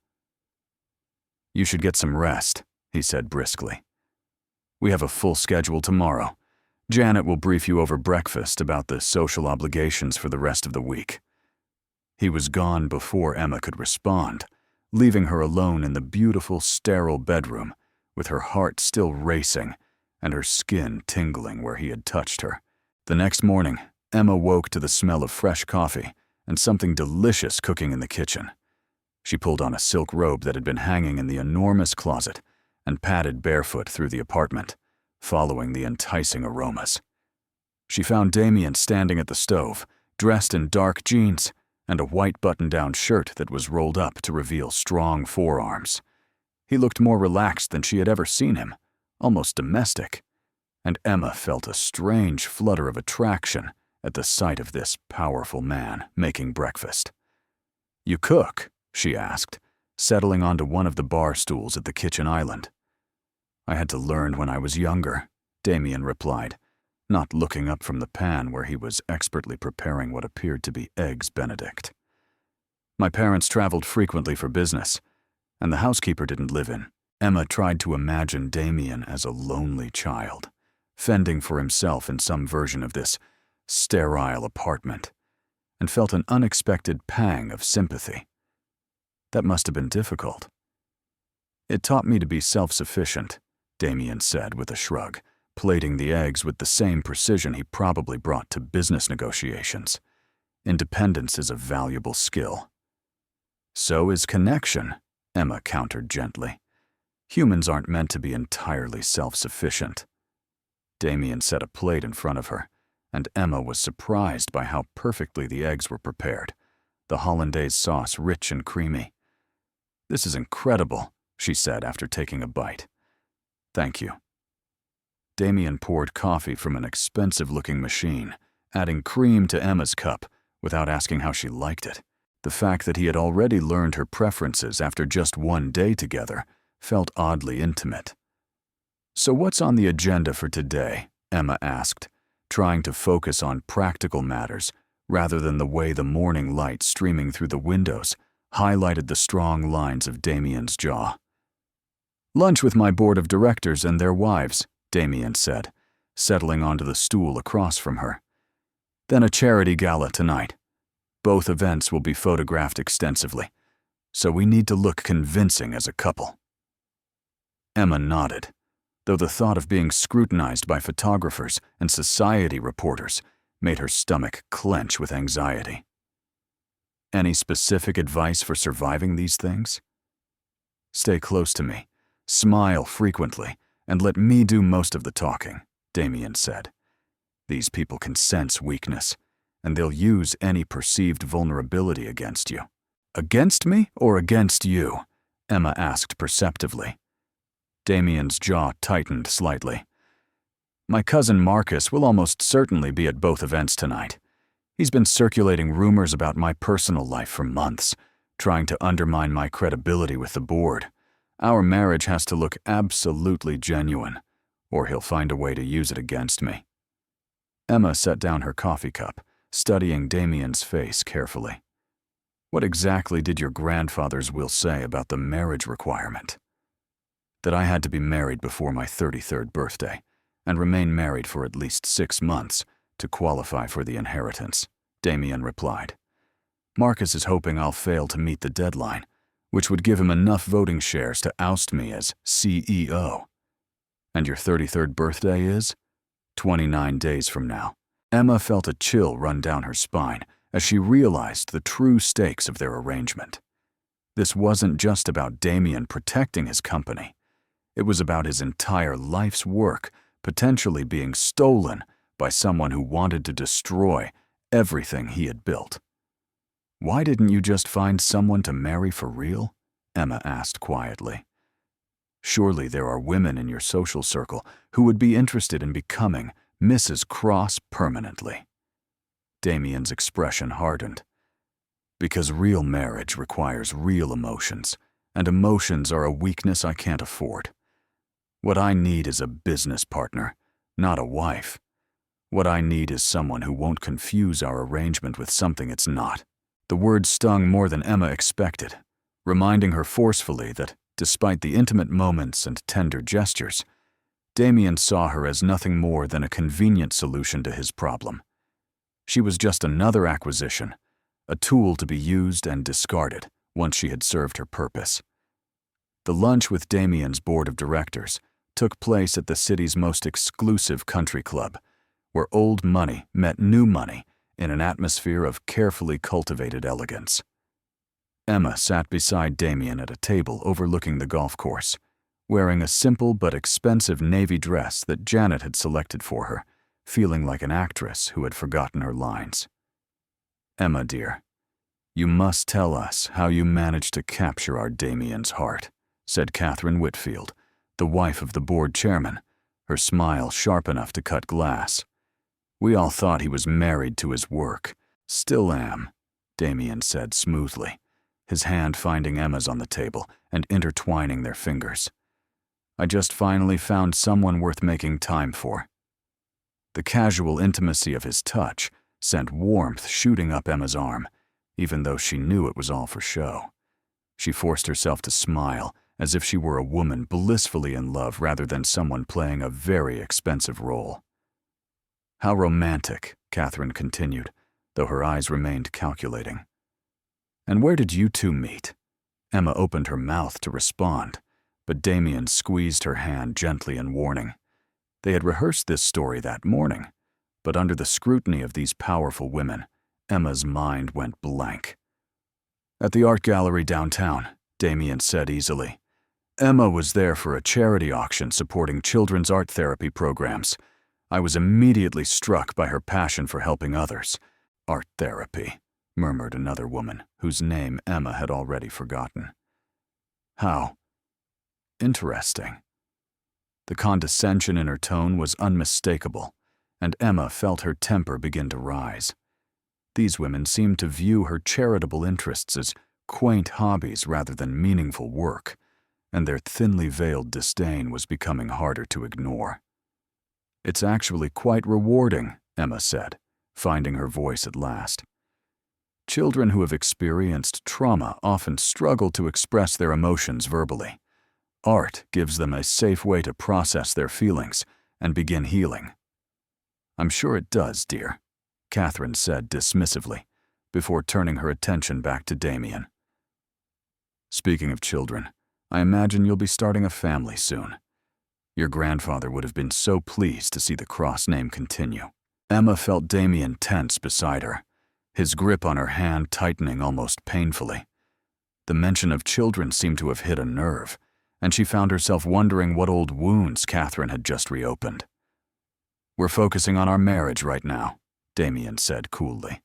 "You should get some rest," he said briskly. "We have a full schedule tomorrow. Janet will brief you over breakfast about the social obligations for the rest of the week." He was gone before Emma could respond, leaving her alone in the beautiful, sterile bedroom, with her heart still racing and her skin tingling where he had touched her. The next morning, Emma woke to the smell of fresh coffee and something delicious cooking in the kitchen. She pulled on a silk robe that had been hanging in the enormous closet and padded barefoot through the apartment, following the enticing aromas. She found Damien standing at the stove, dressed in dark jeans and a white button-down shirt that was rolled up to reveal strong forearms. He looked more relaxed than she had ever seen him, almost domestic, and Emma felt a strange flutter of attraction at the sight of this powerful man making breakfast. "You cook?" she asked, settling onto one of the bar stools at the kitchen island. "I had to learn when I was younger," Damien replied, not looking up from the pan where he was expertly preparing what appeared to be eggs Benedict. "My parents traveled frequently for business, and the housekeeper didn't live in." Emma tried to imagine Damien as a lonely child, fending for himself in some version of this sterile apartment, and felt an unexpected pang of sympathy. That must have been difficult. "It taught me to be self-sufficient," Damien said with a shrug, plating the eggs with the same precision he probably brought to business negotiations. Independence is a valuable skill. So is connection, Emma countered gently. Humans aren't meant to be entirely self-sufficient. Damien set a plate in front of her, and Emma was surprised by how perfectly the eggs were prepared, the hollandaise sauce rich and creamy. "This is incredible," she said after taking a bite. "Thank you." Damien poured coffee from an expensive-looking machine, adding cream to Emma's cup without asking how she liked it. The fact that he had already learned her preferences after just one day together felt oddly intimate. "So what's on the agenda for today?" Emma asked, trying to focus on practical matters rather than the way the morning light streaming through the windows highlighted the strong lines of Damien's jaw. "Lunch with my board of directors and their wives," Damien said, settling onto the stool across from her. "Then a charity gala tonight. Both events will be photographed extensively, so we need to look convincing as a couple." Emma nodded, though the thought of being scrutinized by photographers and society reporters made her stomach clench with anxiety. "Any specific advice for surviving these things?" "Stay close to me, smile frequently, and let me do most of the talking," Damien said. "These people can sense weakness, and they'll use any perceived vulnerability against you." "Against me or against you?" Emma asked perceptively. Damien's jaw tightened slightly. "My cousin Marcus will almost certainly be at both events tonight. He's been circulating rumors about my personal life for months, trying to undermine my credibility with the board. Our marriage has to look absolutely genuine, or he'll find a way to use it against me." Emma set down her coffee cup, studying Damien's face carefully. "What exactly did your grandfather's will say about the marriage requirement?" "That I had to be married before my 33rd birthday, and remain married for at least 6 months to qualify for the inheritance," Damien replied. "Marcus is hoping I'll fail to meet the deadline, which would give him enough voting shares to oust me as CEO. And your 33rd birthday is 29 days from now." Emma felt a chill run down her spine as she realized the true stakes of their arrangement. This wasn't just about Damien protecting his company. It was about his entire life's work potentially being stolen by someone who wanted to destroy everything he had built. "Why didn't you just find someone to marry for real?" Emma asked quietly. "Surely there are women in your social circle who would be interested in becoming Mrs. Cross permanently." Damien's expression hardened. "Because real marriage requires real emotions, and emotions are a weakness I can't afford. What I need is a business partner, not a wife. What I need is someone who won't confuse our arrangement with something it's not." The word stung more than Emma expected, reminding her forcefully that, despite the intimate moments and tender gestures, Damien saw her as nothing more than a convenient solution to his problem. She was just another acquisition, a tool to be used and discarded once she had served her purpose. The lunch with Damien's board of directors took place at the city's most exclusive country club, where old money met new money in an atmosphere of carefully cultivated elegance. Emma sat beside Damien at a table overlooking the golf course, wearing a simple but expensive navy dress that Janet had selected for her, feeling like an actress who had forgotten her lines. "Emma, dear, you must tell us how you managed to capture our Damien's heart," said Catherine Whitfield, the wife of the board chairman, her smile sharp enough to cut glass. "We all thought he was married to his work." "Still am," Damien said smoothly, his hand finding Emma's on the table and intertwining their fingers. "I just finally found someone worth making time for." The casual intimacy of his touch sent warmth shooting up Emma's arm, even though she knew it was all for show. She forced herself to smile as if she were a woman blissfully in love rather than someone playing a very expensive role. "How romantic," Catherine continued, though her eyes remained calculating. "And where did you two meet?" Emma opened her mouth to respond, but Damien squeezed her hand gently in warning. They had rehearsed this story that morning, but under the scrutiny of these powerful women, Emma's mind went blank. "At the art gallery downtown," Damien said easily. "Emma was there for a charity auction supporting children's art therapy programs. I was immediately struck by her passion for helping others." "Art therapy," murmured another woman, whose name Emma had already forgotten. "How interesting." The condescension in her tone was unmistakable, and Emma felt her temper begin to rise. These women seemed to view her charitable interests as quaint hobbies rather than meaningful work, and their thinly veiled disdain was becoming harder to ignore. "It's actually quite rewarding," Emma said, finding her voice at last. "Children who have experienced trauma often struggle to express their emotions verbally. Art gives them a safe way to process their feelings and begin healing." "I'm sure it does, dear," Catherine said dismissively, before turning her attention back to Damien. "Speaking of children, I imagine you'll be starting a family soon. Your grandfather would have been so pleased to see the cross name continue." Emma felt Damien tense beside her, his grip on her hand tightening almost painfully. The mention of children seemed to have hit a nerve, and she found herself wondering what old wounds Catherine had just reopened. "We're focusing on our marriage right now," Damien said coolly.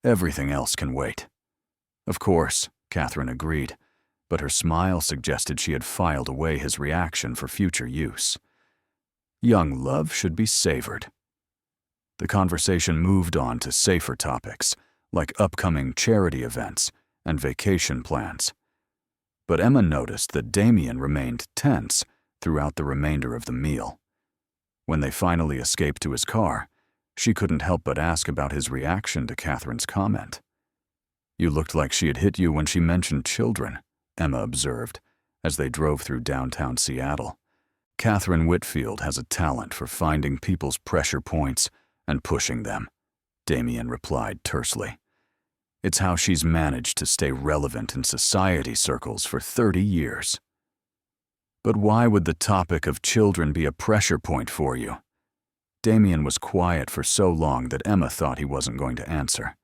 "Everything else can wait." "Of course," Catherine agreed, but her smile suggested she had filed away his reaction for future use. Young love should be savored. The conversation moved on to safer topics, like upcoming charity events and vacation plans. But Emma noticed that Damien remained tense throughout the remainder of the meal. When they finally escaped to his car, she couldn't help but ask about his reaction to Catherine's comment. "You looked like she had hit you when she mentioned children," Emma observed, as they drove through downtown Seattle. "Catherine Whitfield has a talent for finding people's pressure points and pushing them," Damien replied tersely. "It's how she's managed to stay relevant in society circles for 30 years. "But why would the topic of children be a pressure point for you?" Damien was quiet for so long that Emma thought he wasn't going to answer.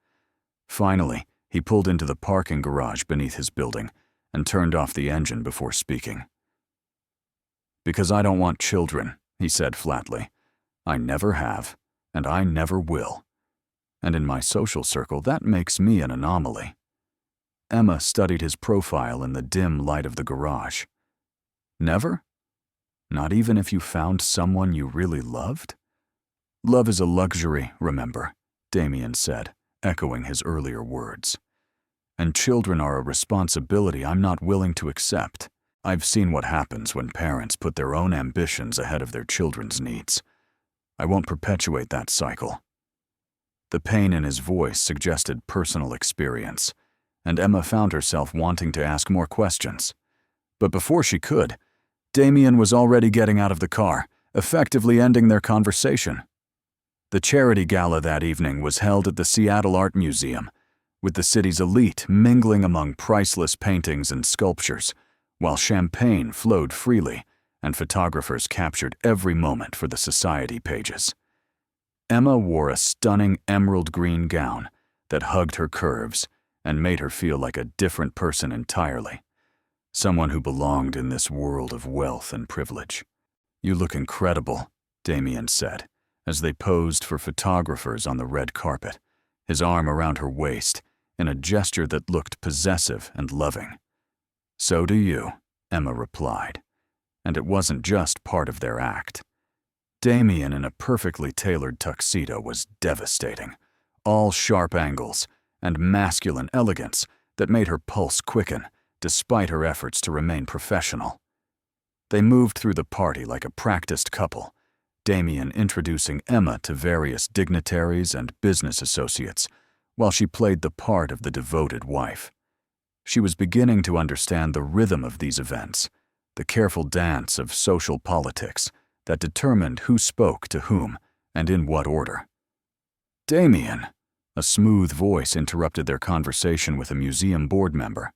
Finally, he pulled into the parking garage beneath his building and turned off the engine before speaking. "Because I don't want children," he said flatly. "I never have, and I never will. And in my social circle, that makes me an anomaly." Emma studied his profile in the dim light of the garage. "Never? Not even if you found someone you really loved?" "Love is a luxury, remember," Damien said, echoing his earlier words. "And children are a responsibility I'm not willing to accept. I've seen what happens when parents put their own ambitions ahead of their children's needs. I won't perpetuate that cycle." The pain in his voice suggested personal experience, and Emma found herself wanting to ask more questions. But before she could, Damien was already getting out of the car, effectively ending their conversation. The charity gala that evening was held at the Seattle Art Museum, with the city's elite mingling among priceless paintings and sculptures, while champagne flowed freely and photographers captured every moment for the society pages. Emma wore a stunning emerald green gown that hugged her curves and made her feel like a different person entirely, someone who belonged in this world of wealth and privilege. "You look incredible," Damien said, as they posed for photographers on the red carpet, his arm around her waist in a gesture that looked possessive and loving. "So do you," Emma replied, and it wasn't just part of their act. Damien in a perfectly tailored tuxedo was devastating, all sharp angles and masculine elegance that made her pulse quicken despite her efforts to remain professional. They moved through the party like a practiced couple, Damien introducing Emma to various dignitaries and business associates, while she played the part of the devoted wife. She was beginning to understand the rhythm of these events, the careful dance of social politics that determined who spoke to whom and in what order. "Damien," a smooth voice interrupted their conversation with a museum board member.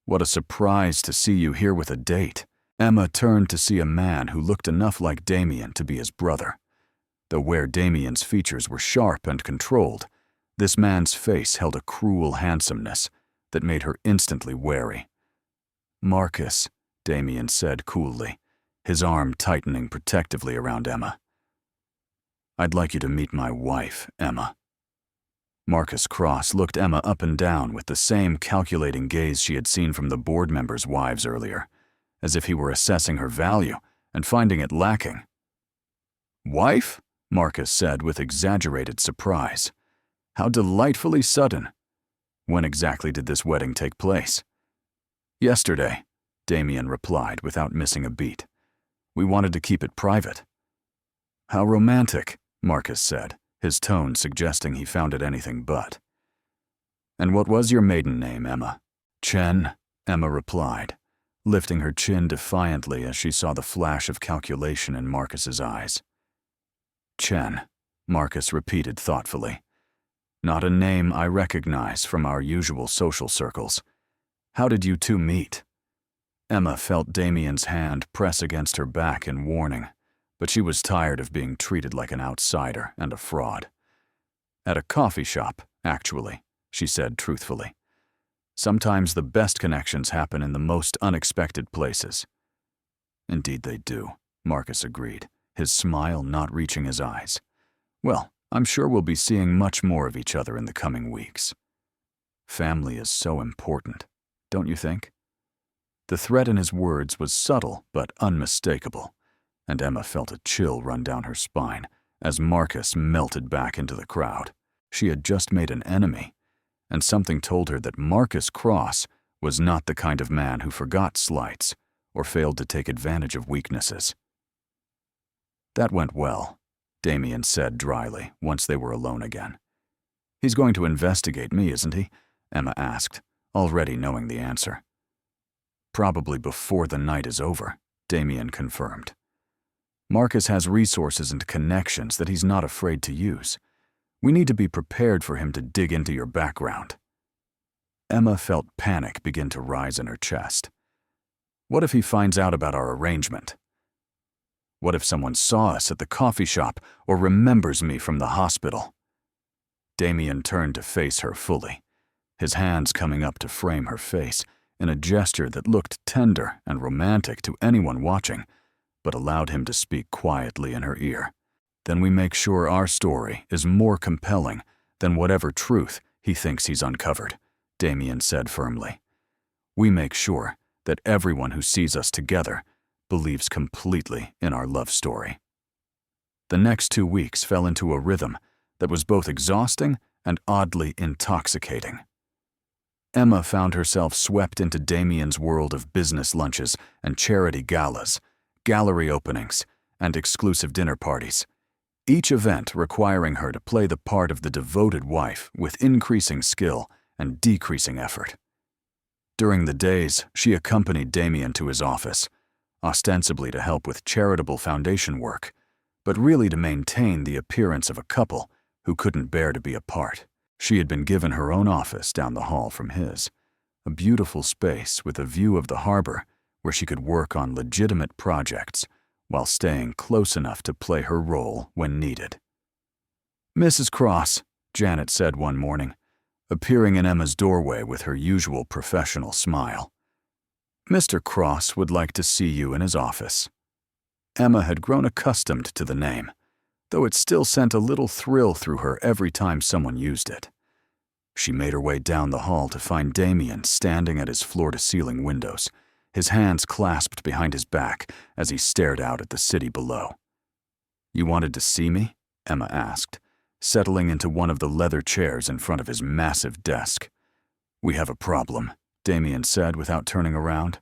"What a surprise to see you here with a date." Emma turned to see a man who looked enough like Damien to be his brother. Though where Damien's features were sharp and controlled, This man's face held a cruel handsomeness that made her instantly wary. "Marcus," Damien said coolly, his arm tightening protectively around Emma. "I'd like you to meet my wife, Emma." Marcus Cross looked Emma up and down with the same calculating gaze she had seen from the board members' wives earlier, as if he were assessing her value and finding it lacking. "Wife?" Marcus said with exaggerated surprise. "How delightfully sudden. When exactly did this wedding take place?" "Yesterday," Damien replied without missing a beat. "We wanted to keep it private." "How romantic," Marcus said, his tone suggesting he found it anything but. "And what was your maiden name, Emma?" "Chen," Emma replied, lifting her chin defiantly as she saw the flash of calculation in Marcus's eyes. "Chen," Marcus repeated thoughtfully. "Not a name I recognize from our usual social circles. How did you two meet?" Emma felt Damien's hand press against her back in warning, but she was tired of being treated like an outsider and a fraud. "At a coffee shop, actually," she said truthfully. "Sometimes the best connections happen in the most unexpected places." "Indeed they do," Marcus agreed, his smile not reaching his eyes. "Well, I'm sure we'll be seeing much more of each other in the coming weeks. Family is so important, don't you think?" The threat in his words was subtle but unmistakable, and Emma felt a chill run down her spine as Marcus melted back into the crowd. She had just made an enemy, and something told her that Marcus Cross was not the kind of man who forgot slights or failed to take advantage of weaknesses. "That went well," Damien said dryly once they were alone again. "He's going to investigate me, isn't he?" Emma asked, already knowing the answer. "Probably before the night is over," Damien confirmed. "Marcus has resources and connections that he's not afraid to use. We need to be prepared for him to dig into your background." Emma felt panic begin to rise in her chest. What if he finds out about our arrangement? What if someone saw us at the coffee shop or remembers me from the hospital? Damien turned to face her fully, his hands coming up to frame her face in a gesture that looked tender and romantic to anyone watching, but allowed him to speak quietly in her ear. "Then we make sure our story is more compelling than whatever truth he thinks he's uncovered," Damien said firmly. "We make sure that everyone who sees us together believes completely in our love story." The next 2 weeks fell into a rhythm that was both exhausting and oddly intoxicating. Emma found herself swept into Damien's world of business lunches and charity galas, gallery openings, and exclusive dinner parties, each event requiring her to play the part of the devoted wife with increasing skill and decreasing effort. During the days, she accompanied Damien to his office, ostensibly to help with charitable foundation work, but really to maintain the appearance of a couple who couldn't bear to be apart. She had been given her own office down the hall from his, a beautiful space with a view of the harbor where she could work on legitimate projects while staying close enough to play her role when needed. "Mrs. Cross," Janet said one morning, appearing in Emma's doorway with her usual professional smile. "Mr. Cross would like to see you in his office." Emma had grown accustomed to the name, though it still sent a little thrill through her every time someone used it. She made her way down the hall to find Damien standing at his floor-to-ceiling windows, his hands clasped behind his back as he stared out at the city below. "You wanted to see me?" Emma asked, settling into one of the leather chairs in front of his massive desk. "We have a problem," Damien said without turning around.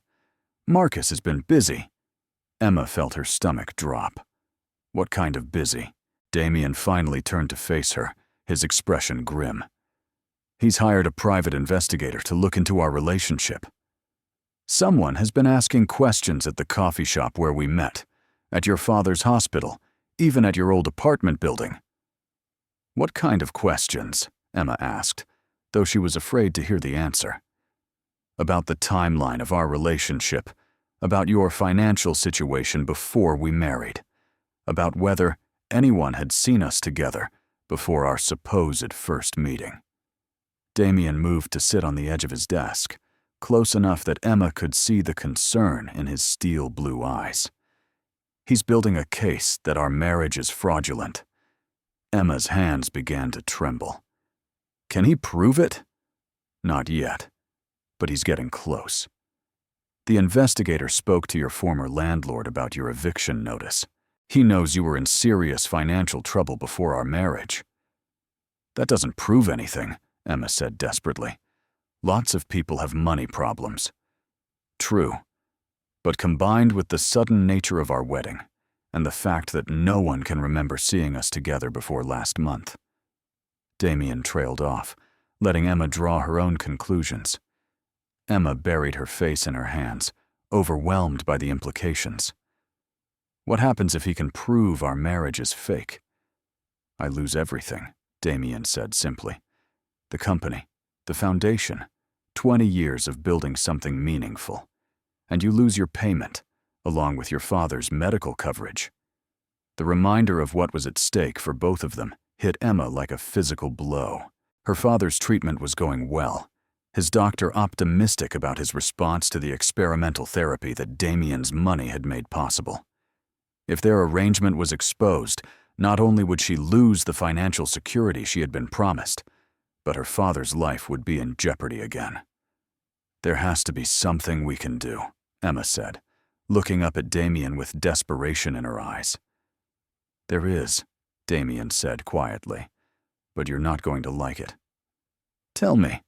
"Marcus has been busy." Emma felt her stomach drop. "What kind of busy?" Damien finally turned to face her, his expression grim. "He's hired a private investigator to look into our relationship. Someone has been asking questions at the coffee shop where we met, at your father's hospital, even at your old apartment building." "What kind of questions?" Emma asked, though she was afraid to hear the answer. "About the timeline of our relationship, about your financial situation before we married, about whether anyone had seen us together before our supposed first meeting. Damien moved to sit on the edge of his desk, close enough that Emma could see the concern in his steel blue eyes. He's building a case that our marriage is fraudulent. Emma's hands began to tremble. Can he prove it? Not yet, but he's getting close. The investigator spoke to your former landlord about your eviction notice. He knows you were in serious financial trouble before our marriage. That doesn't prove anything, Emma said desperately. Lots of people have money problems. True, but combined with the sudden nature of our wedding and the fact that no one can remember seeing us together before last month. Damien trailed off, letting Emma draw her own conclusions. Emma buried her face in her hands, overwhelmed by the implications. What happens if he can prove our marriage is fake? I lose everything, Damien said simply. The company, the foundation, 20 years of building something meaningful. And you lose your payment, along with your father's medical coverage. The reminder of what was at stake for both of them hit Emma like a physical blow. Her father's treatment was going well, his doctor optimistic about his response to the experimental therapy that Damien's money had made possible. If their arrangement was exposed, not only would she lose the financial security she had been promised, but her father's life would be in jeopardy again. There has to be something we can do, Emma said, looking up at Damien with desperation in her eyes. There is, Damien said quietly, but you're not going to like it. Tell me.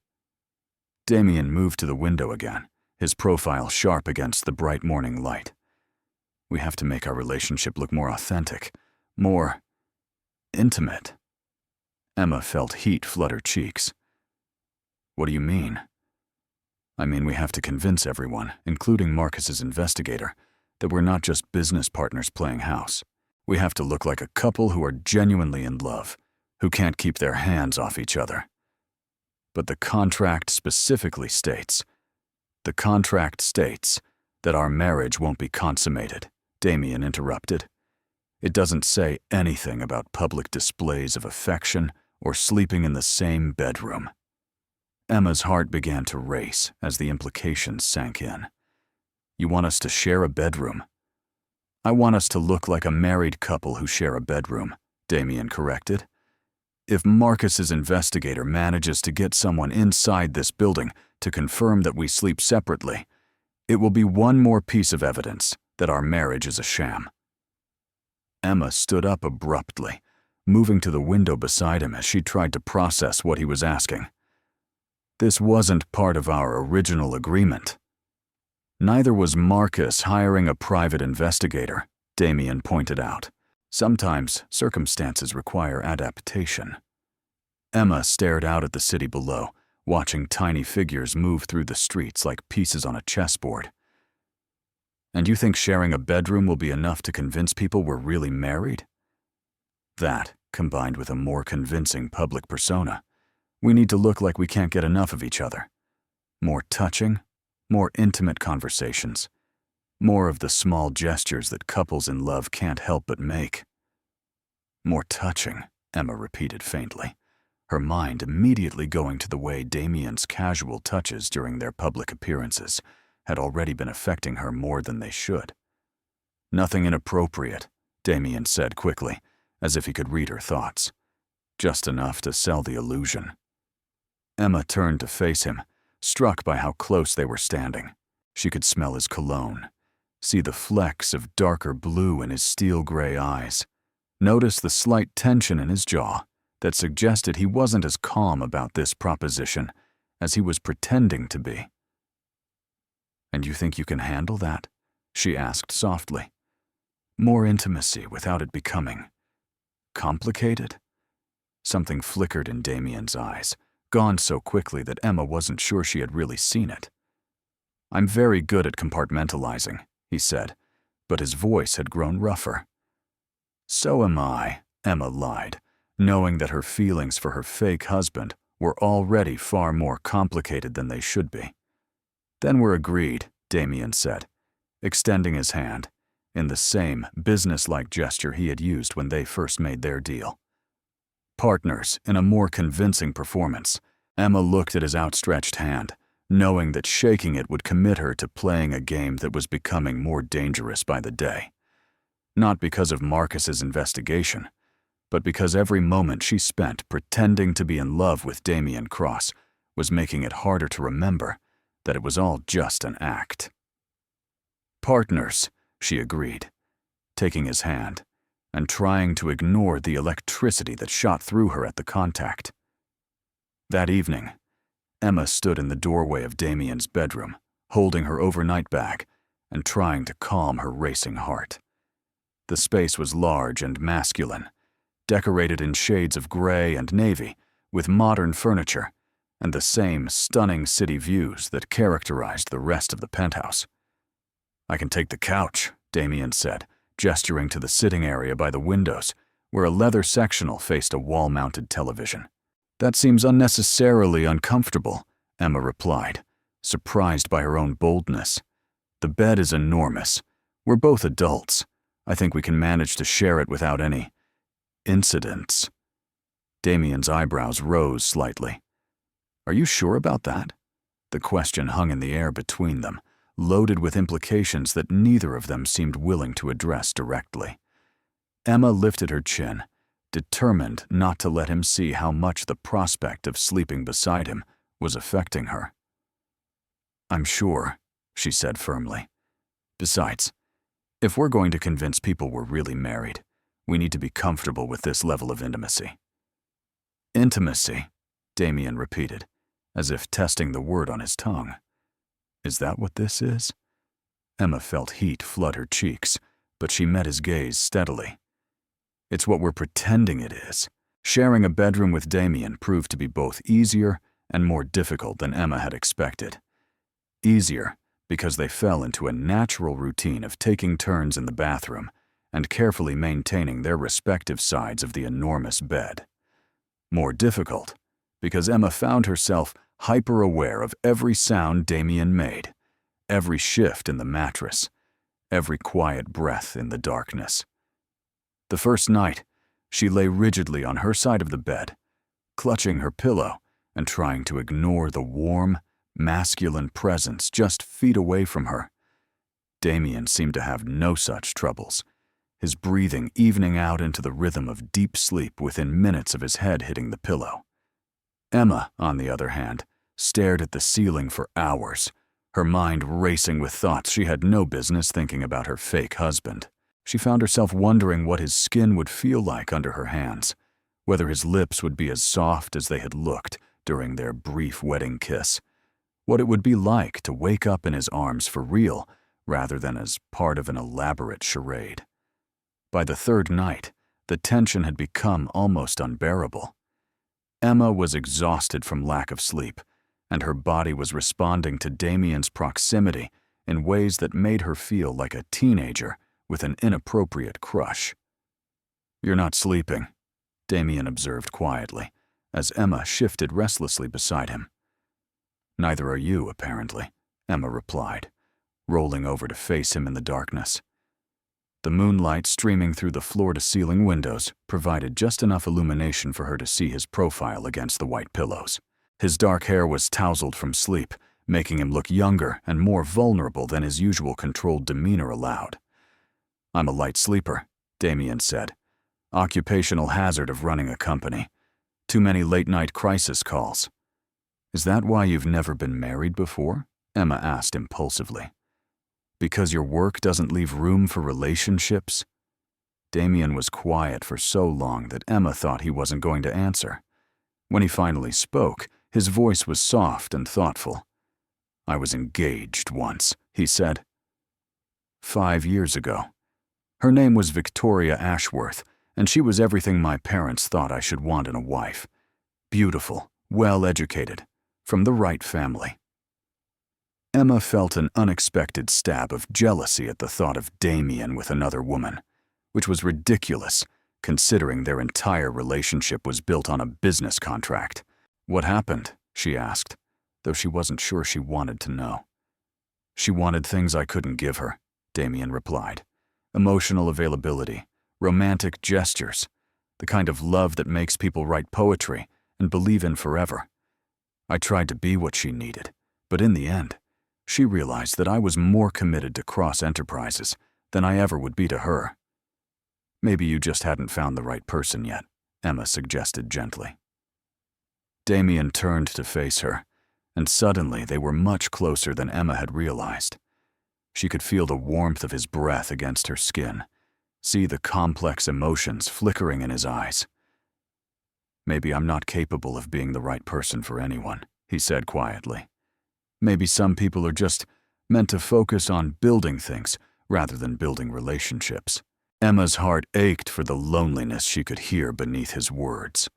Damien moved to the window again, his profile sharp against the bright morning light. We have to make our relationship look more authentic, more intimate. Emma felt heat flood her cheeks. What do you mean? I mean, we have to convince everyone, including Marcus's investigator, that we're not just business partners playing house. We have to look like a couple who are genuinely in love, who can't keep their hands off each other. But the contract specifically states that our marriage won't be consummated, Damien interrupted. It doesn't say anything about public displays of affection or sleeping in the same bedroom. Emma's heart began to race as the implications sank in. You want us to share a bedroom? I want us to look like a married couple who share a bedroom, Damien corrected. If Marcus's investigator manages to get someone inside this building to confirm that we sleep separately, it will be one more piece of evidence that our marriage is a sham. Emma stood up abruptly, moving to the window beside him as she tried to process what he was asking. This wasn't part of our original agreement. Neither was Marcus hiring a private investigator, Damien pointed out. Sometimes circumstances require adaptation. Emma stared out at the city below, watching tiny figures move through the streets like pieces on a chessboard. And you think sharing a bedroom will be enough to convince people we're really married? That, combined with a more convincing public persona, we need to look like we can't get enough of each other. More touching, more intimate conversations, more of the small gestures that couples in love can't help but make. More touching, Emma repeated faintly, her mind immediately going to the way Damien's casual touches during their public appearances had already been affecting her more than they should. Nothing inappropriate, Damien said quickly, as if he could read her thoughts. Just enough to sell the illusion. Emma turned to face him, struck by how close they were standing. She could smell his cologne, see the flecks of darker blue in his steel-gray eyes, notice the slight tension in his jaw that suggested he wasn't as calm about this proposition as he was pretending to be. "And you think you can handle that?" she asked softly. "More intimacy without it becoming complicated?" Something flickered in Damien's eyes, gone so quickly that Emma wasn't sure she had really seen it. "I'm very good at compartmentalizing," he said, but his voice had grown rougher. "So am I," Emma lied, knowing that her feelings for her fake husband were already far more complicated than they should be. "Then we're agreed," Damien said, extending his hand, in the same business-like gesture he had used when they first made their deal. Partners in a more convincing performance, Emma looked at his outstretched hand, knowing that shaking it would commit her to playing a game that was becoming more dangerous by the day. Not because of Marcus's investigation, but because every moment she spent pretending to be in love with Damien Cross was making it harder to remember that it was all just an act. "Partners," she agreed, taking his hand and trying to ignore the electricity that shot through her at the contact. That evening, Emma stood in the doorway of Damien's bedroom, holding her overnight bag and trying to calm her racing heart. The space was large and masculine, decorated in shades of gray and navy, with modern furniture and the same stunning city views that characterized the rest of the penthouse. "I can take the couch," Damien said, gesturing to the sitting area by the windows, where a leather sectional faced a wall-mounted television. "That seems unnecessarily uncomfortable," Emma replied, surprised by her own boldness. "The bed is enormous. We're both adults. I think we can manage to share it without any incidents." Damien's eyebrows rose slightly. "Are you sure about that?" The question hung in the air between them, loaded with implications that neither of them seemed willing to address directly. Emma lifted her chin, determined not to let him see how much the prospect of sleeping beside him was affecting her. "I'm sure," she said firmly. "Besides, if we're going to convince people we're really married, we need to be comfortable with this level of intimacy." "Intimacy," Damien repeated, as if testing the word on his tongue. "Is that what this is?" Emma felt heat flood her cheeks, but she met his gaze steadily. "It's what we're pretending it is." Sharing a bedroom with Damien proved to be both easier and more difficult than Emma had expected. Easier because they fell into a natural routine of taking turns in the bathroom and carefully maintaining their respective sides of the enormous bed. More difficult because Emma found herself hyper-aware of every sound Damien made, every shift in the mattress, every quiet breath in the darkness. The first night, she lay rigidly on her side of the bed, clutching her pillow and trying to ignore the warm, masculine presence just feet away from her. Damien seemed to have no such troubles, his breathing evening out into the rhythm of deep sleep within minutes of his head hitting the pillow. Emma, on the other hand, stared at the ceiling for hours, her mind racing with thoughts she had no business thinking about her fake husband. She found herself wondering what his skin would feel like under her hands, whether his lips would be as soft as they had looked during their brief wedding kiss, what it would be like to wake up in his arms for real rather than as part of an elaborate charade. By the third night, the tension had become almost unbearable. Emma was exhausted from lack of sleep, and her body was responding to Damien's proximity in ways that made her feel like a teenager with an inappropriate crush. "You're not sleeping," Damien observed quietly, as Emma shifted restlessly beside him. "Neither are you, apparently," Emma replied, rolling over to face him in the darkness. The moonlight streaming through the floor-to-ceiling windows provided just enough illumination for her to see his profile against the white pillows. His dark hair was tousled from sleep, making him look younger and more vulnerable than his usual controlled demeanor allowed. "I'm a light sleeper," Damien said. "Occupational hazard of running a company. Too many late-night crisis calls." "Is that why you've never been married before?" Emma asked impulsively. "Because your work doesn't leave room for relationships?" Damien was quiet for so long that Emma thought he wasn't going to answer. When he finally spoke, his voice was soft and thoughtful. "I was engaged once," he said. 5 years ago. Her name was Victoria Ashworth, and she was everything my parents thought I should want in a wife. Beautiful, well-educated, from the right family. Emma felt an unexpected stab of jealousy at the thought of Damien with another woman, which was ridiculous, considering their entire relationship was built on a business contract. "What happened?" she asked, though she wasn't sure she wanted to know. "She wanted things I couldn't give her," Damien replied. "Emotional availability, romantic gestures. the kind of love that makes people write poetry and believe in forever. I tried to be what she needed, but in the end, she realized that I was more committed to Cross Enterprises than I ever would be to her. Maybe you just hadn't found the right person yet, Emma suggested gently. Damien turned to face her, and suddenly they were much closer than Emma had realized. She could feel the warmth of his breath against her skin, see the complex emotions flickering in his eyes. Maybe I'm not capable of being the right person for anyone, he said quietly. Maybe some people are just meant to focus on building things rather than building relationships. Emma's heart ached for the loneliness she could hear beneath his words.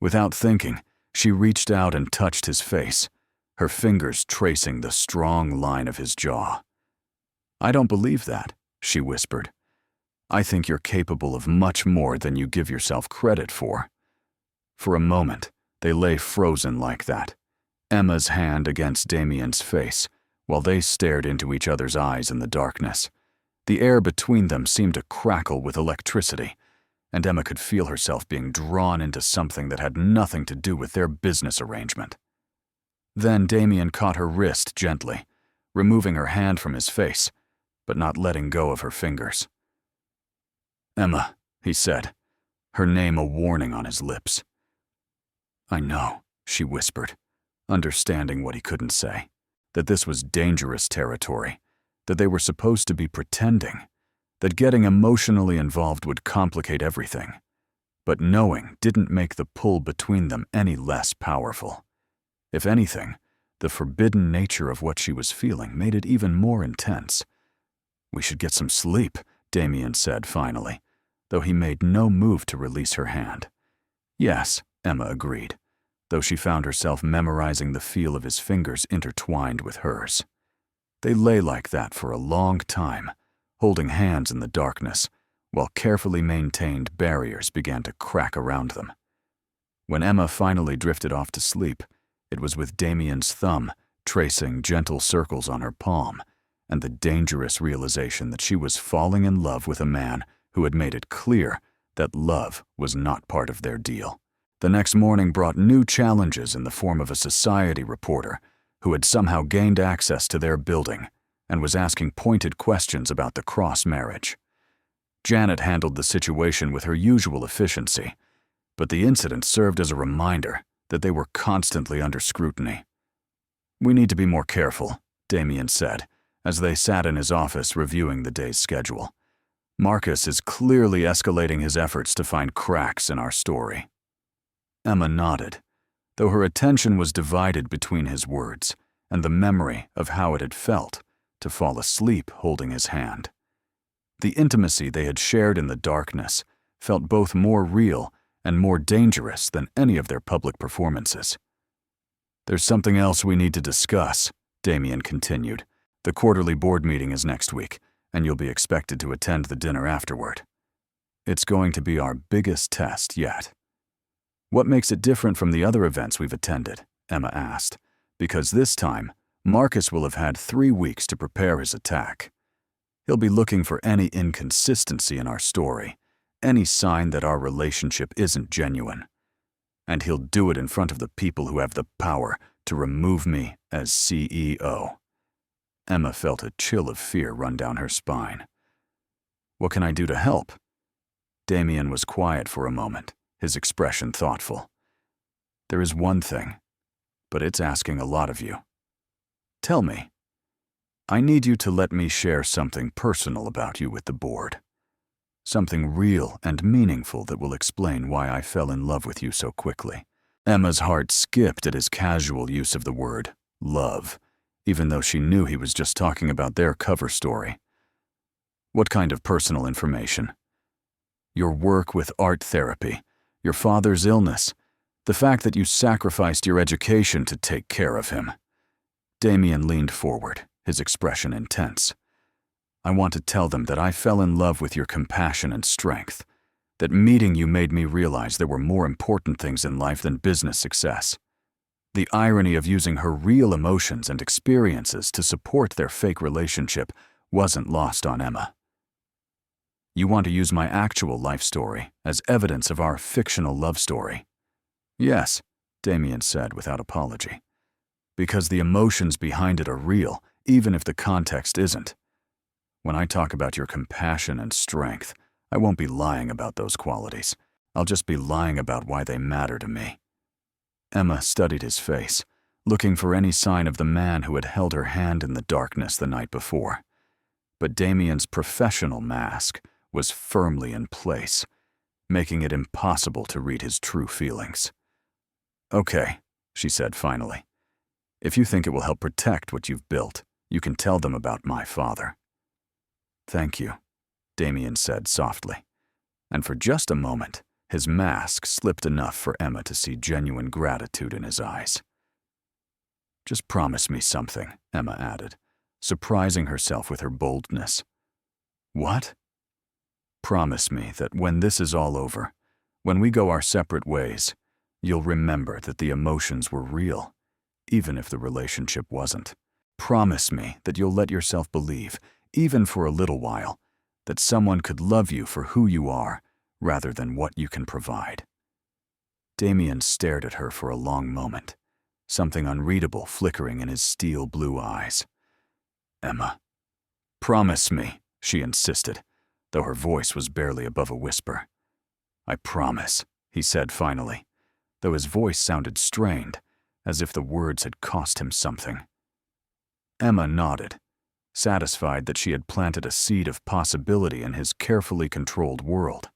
Without thinking, she reached out and touched his face, her fingers tracing the strong line of his jaw. "I don't believe that," she whispered. "I think you're capable of much more than you give yourself credit for." For a moment, they lay frozen like that, Emma's hand against Damien's face, while they stared into each other's eyes in the darkness. The air between them seemed to crackle with electricity, and Emma could feel herself being drawn into something that had nothing to do with their business arrangement. Then Damien caught her wrist gently, removing her hand from his face, but not letting go of her fingers. "Emma," he said, her name a warning on his lips. "I know," she whispered, understanding what he couldn't say, that this was dangerous territory, that they were supposed to be pretending, that getting emotionally involved would complicate everything. But knowing didn't make the pull between them any less powerful. If anything, the forbidden nature of what she was feeling made it even more intense. "We should get some sleep," Damien said finally, though he made no move to release her hand. "Yes," Emma agreed, though she found herself memorizing the feel of his fingers intertwined with hers. They lay like that for a long time, holding hands in the darkness, while carefully maintained barriers began to crack around them. When Emma finally drifted off to sleep, it was with Damien's thumb tracing gentle circles on her palm, and the dangerous realization that she was falling in love with a man who had made it clear that love was not part of their deal. The next morning brought new challenges in the form of a society reporter who had somehow gained access to their building and was asking pointed questions about the Cross marriage. Janet handled the situation with her usual efficiency, but the incident served as a reminder that they were constantly under scrutiny. "We need to be more careful," Damien said, as they sat in his office reviewing the day's schedule. "Marcus is clearly escalating his efforts to find cracks in our story." Emma nodded, though her attention was divided between his words and the memory of how it had felt to fall asleep holding his hand. The intimacy they had shared in the darkness felt both more real and more dangerous than any of their public performances. "There's something else we need to discuss," Damien continued. "The quarterly board meeting is next week, and you'll be expected to attend the dinner afterward. It's going to be our biggest test yet." "What makes it different from the other events we've attended?" Emma asked, because this time, Marcus will have had 3 weeks to prepare his attack. He'll be looking for any inconsistency in our story, any sign that our relationship isn't genuine. And he'll do it in front of the people who have the power to remove me as CEO. Emma felt a chill of fear run down her spine. "What can I do to help?" Damien was quiet for a moment, his expression thoughtful. "There is one thing, but it's asking a lot of you." "Tell me." "I need you to let me share something personal about you with the board. Something real and meaningful that will explain why I fell in love with you so quickly." Emma's heart skipped at his casual use of the word love, even though she knew he was just talking about their cover story. "What kind of personal information?" "Your work with art therapy, your father's illness, the fact that you sacrificed your education to take care of him." Damien leaned forward, his expression intense. "I want to tell them that I fell in love with your compassion and strength, that meeting you made me realize there were more important things in life than business success." The irony of using her real emotions and experiences to support their fake relationship wasn't lost on Emma. You want to use my actual life story as evidence of our fictional love story? Yes, Damien said without apology. Because the emotions behind it are real, even if the context isn't. When I talk about your compassion and strength, I won't be lying about those qualities. I'll just be lying about why they matter to me. Emma studied his face, looking for any sign of the man who had held her hand in the darkness the night before. But Damien's professional mask was firmly in place, making it impossible to read his true feelings. Okay, she said finally. If you think it will help protect what you've built, you can tell them about my father. Thank you, Damien said softly, and for just a moment, his mask slipped enough for Emma to see genuine gratitude in his eyes. Just promise me something, Emma added, surprising herself with her boldness. What? Promise me that when this is all over, when we go our separate ways, you'll remember that the emotions were real, even if the relationship wasn't. Promise me that you'll let yourself believe, even for a little while, that someone could love you for who you are rather than what you can provide. Damien stared at her for a long moment, something unreadable flickering in his steel blue eyes. Emma, promise me, she insisted, though her voice was barely above a whisper. I promise, he said finally, though his voice sounded strained, as if the words had cost him something. Emma nodded, satisfied that she had planted a seed of possibility in his carefully controlled world.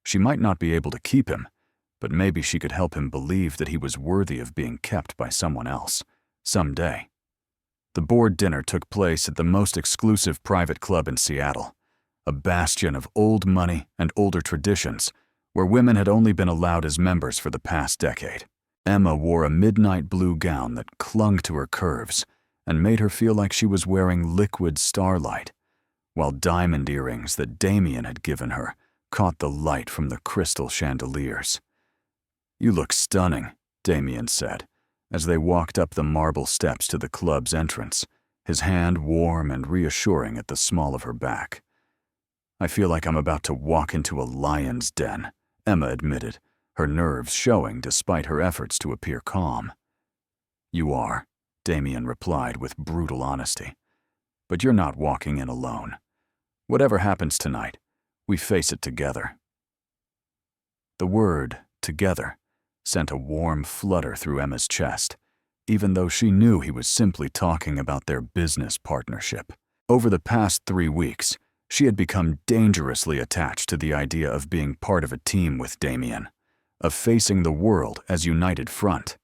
She might not be able to keep him, but maybe she could help him believe that he was worthy of being kept by someone else, someday. The board dinner took place at the most exclusive private club in Seattle, a bastion of old money and older traditions, where women had only been allowed as members for the past decade. Emma wore a midnight blue gown that clung to her curves and made her feel like she was wearing liquid starlight, while diamond earrings that Damien had given her caught the light from the crystal chandeliers. You look stunning, Damien said, as they walked up the marble steps to the club's entrance, his hand warm and reassuring at the small of her back. I feel like I'm about to walk into a lion's den, Emma admitted, her nerves showing despite her efforts to appear calm. You are, Damien replied with brutal honesty. But you're not walking in alone. Whatever happens tonight, we face it together. The word, together, sent a warm flutter through Emma's chest, even though she knew he was simply talking about their business partnership. Over the past 3 weeks, she had become dangerously attached to the idea of being part of a team with Damien, of facing the world as united front.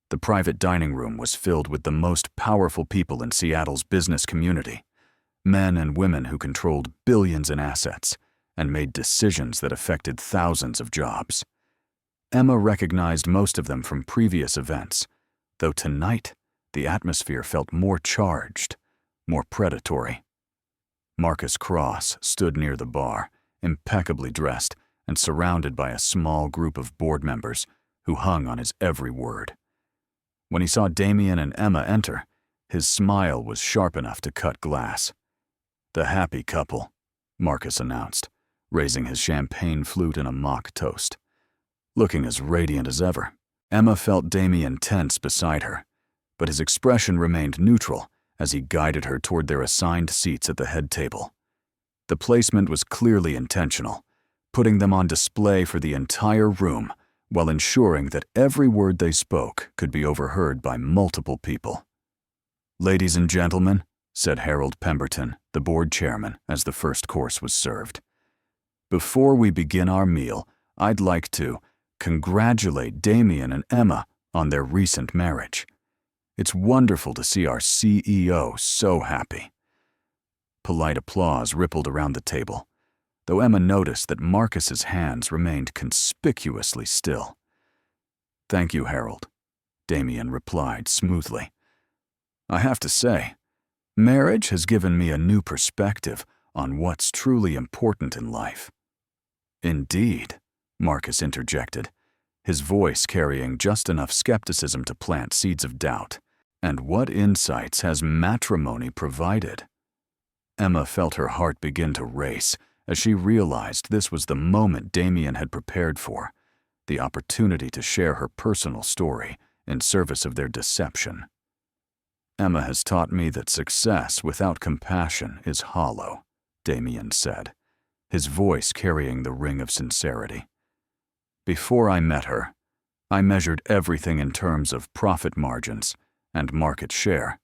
The private dining room was filled with the most powerful people in Seattle's business community, men and women who controlled billions in assets and made decisions that affected thousands of jobs. Emma recognized most of them from previous events, though tonight the atmosphere felt more charged, more predatory. Marcus Cross stood near the bar, impeccably dressed and surrounded by a small group of board members who hung on his every word. When he saw Damien and Emma enter, his smile was sharp enough to cut glass. The happy couple, Marcus announced, raising his champagne flute in a mock toast. Looking as radiant as ever, Emma felt Damien tense beside her, but his expression remained neutral as he guided her toward their assigned seats at the head table. The placement was clearly intentional, putting them on display for the entire room while ensuring that every word they spoke could be overheard by multiple people. Ladies and gentlemen, said Harold Pemberton, the board chairman, as the first course was served. Before we begin our meal, I'd like to congratulate Damien and Emma on their recent marriage. It's wonderful to see our CEO so happy. Polite applause rippled around the table, though Emma noticed that Marcus's hands remained conspicuously still. Thank you, Harold, Damien replied smoothly. I have to say, marriage has given me a new perspective on what's truly important in life. Indeed, Marcus interjected, his voice carrying just enough skepticism to plant seeds of doubt. And what insights has matrimony provided? Emma felt her heart begin to race as she realized this was the moment Damien had prepared for, the opportunity to share her personal story in service of their deception. "Emma has taught me that success without compassion is hollow," Damien said, his voice carrying the ring of sincerity. "Before I met her, I measured everything in terms of profit margins and market share.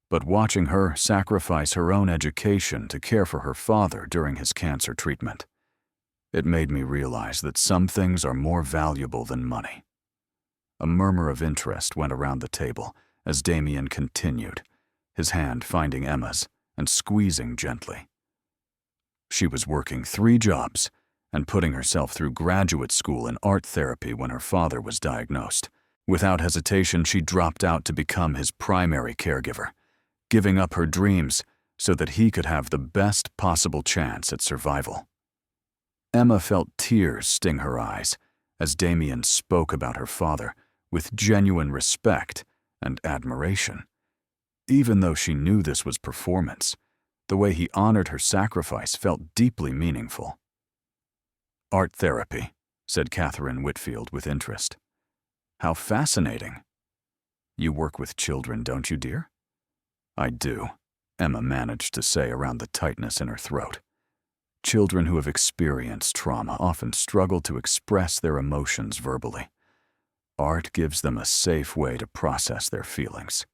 But watching her sacrifice her own education to care for her father during his cancer treatment, it made me realize that some things are more valuable than money." A murmur of interest went around the table as Damien continued, his hand finding Emma's and squeezing gently. "She was working 3 jobs and putting herself through graduate school in art therapy when her father was diagnosed. Without hesitation, she dropped out to become his primary caregiver, giving up her dreams so that he could have the best possible chance at survival." Emma felt tears sting her eyes as Damien spoke about her father with genuine respect and admiration. Even though she knew this was performance, the way he honored her sacrifice felt deeply meaningful. "Art therapy," said Catherine Whitfield with interest. "How fascinating. You work with children, don't you, dear?" "I do," Emma managed to say around the tightness in her throat. "Children who have experienced trauma often struggle to express their emotions verbally. Art gives them a safe way to process their feelings."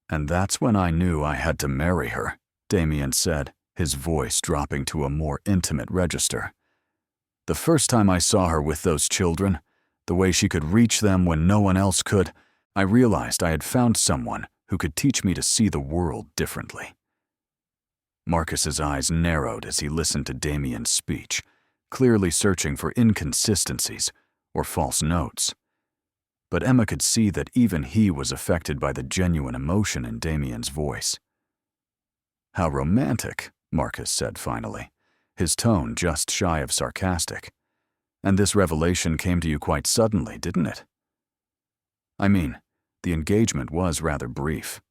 "And that's when I knew I had to marry her," Damien said, his voice dropping to a more intimate register. "The first time I saw her with those children, the way she could reach them when no one else could, I realized I had found someone who could teach me to see the world differently." Marcus's eyes narrowed as he listened to Damien's speech, clearly searching for inconsistencies or false notes. But Emma could see that even he was affected by the genuine emotion in Damien's voice. "How romantic," Marcus said finally, his tone just shy of sarcastic. "And this revelation came to you quite suddenly, didn't it?" "I mean, the engagement was rather brief."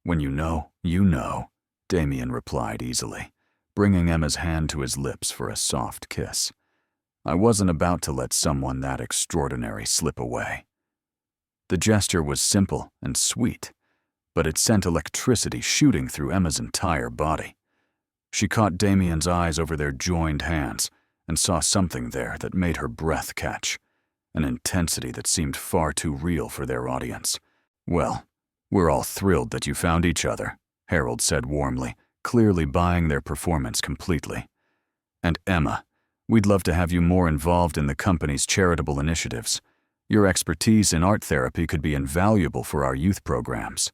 "When you know, you know," Damien replied easily, bringing Emma's hand to his lips for a soft kiss. "I wasn't about to let someone that extraordinary slip away." The gesture was simple and sweet, but it sent electricity shooting through Emma's entire body. She caught Damien's eyes over their joined hands and saw something there that made her breath catch, an intensity that seemed far too real for their audience. "Well, we're all thrilled that you found each other," Harold said warmly, clearly buying their performance completely. "And Emma, we'd love to have you more involved in the company's charitable initiatives. Your expertise in art therapy could be invaluable for our youth programs."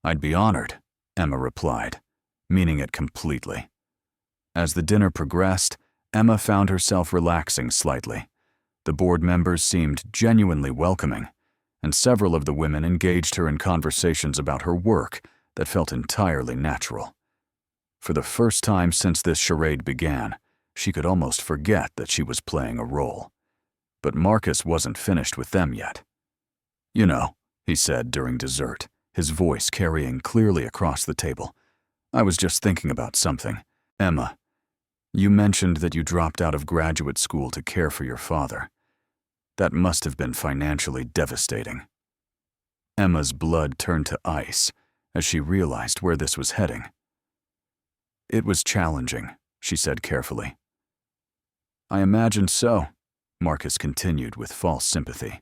"I'd be honored," Emma replied, meaning it completely. As the dinner progressed, Emma found herself relaxing slightly. The board members seemed genuinely welcoming, and several of the women engaged her in conversations about her work that felt entirely natural. For the first time since this charade began, she could almost forget that she was playing a role. But Marcus wasn't finished with them yet. "You know," he said during dessert, his voice carrying clearly across the table, "I was just thinking about something. Emma, you mentioned that you dropped out of graduate school to care for your father. That must have been financially devastating." Emma's blood turned to ice as she realized where this was heading. "It was challenging," she said carefully. "I imagine so," Marcus continued with false sympathy.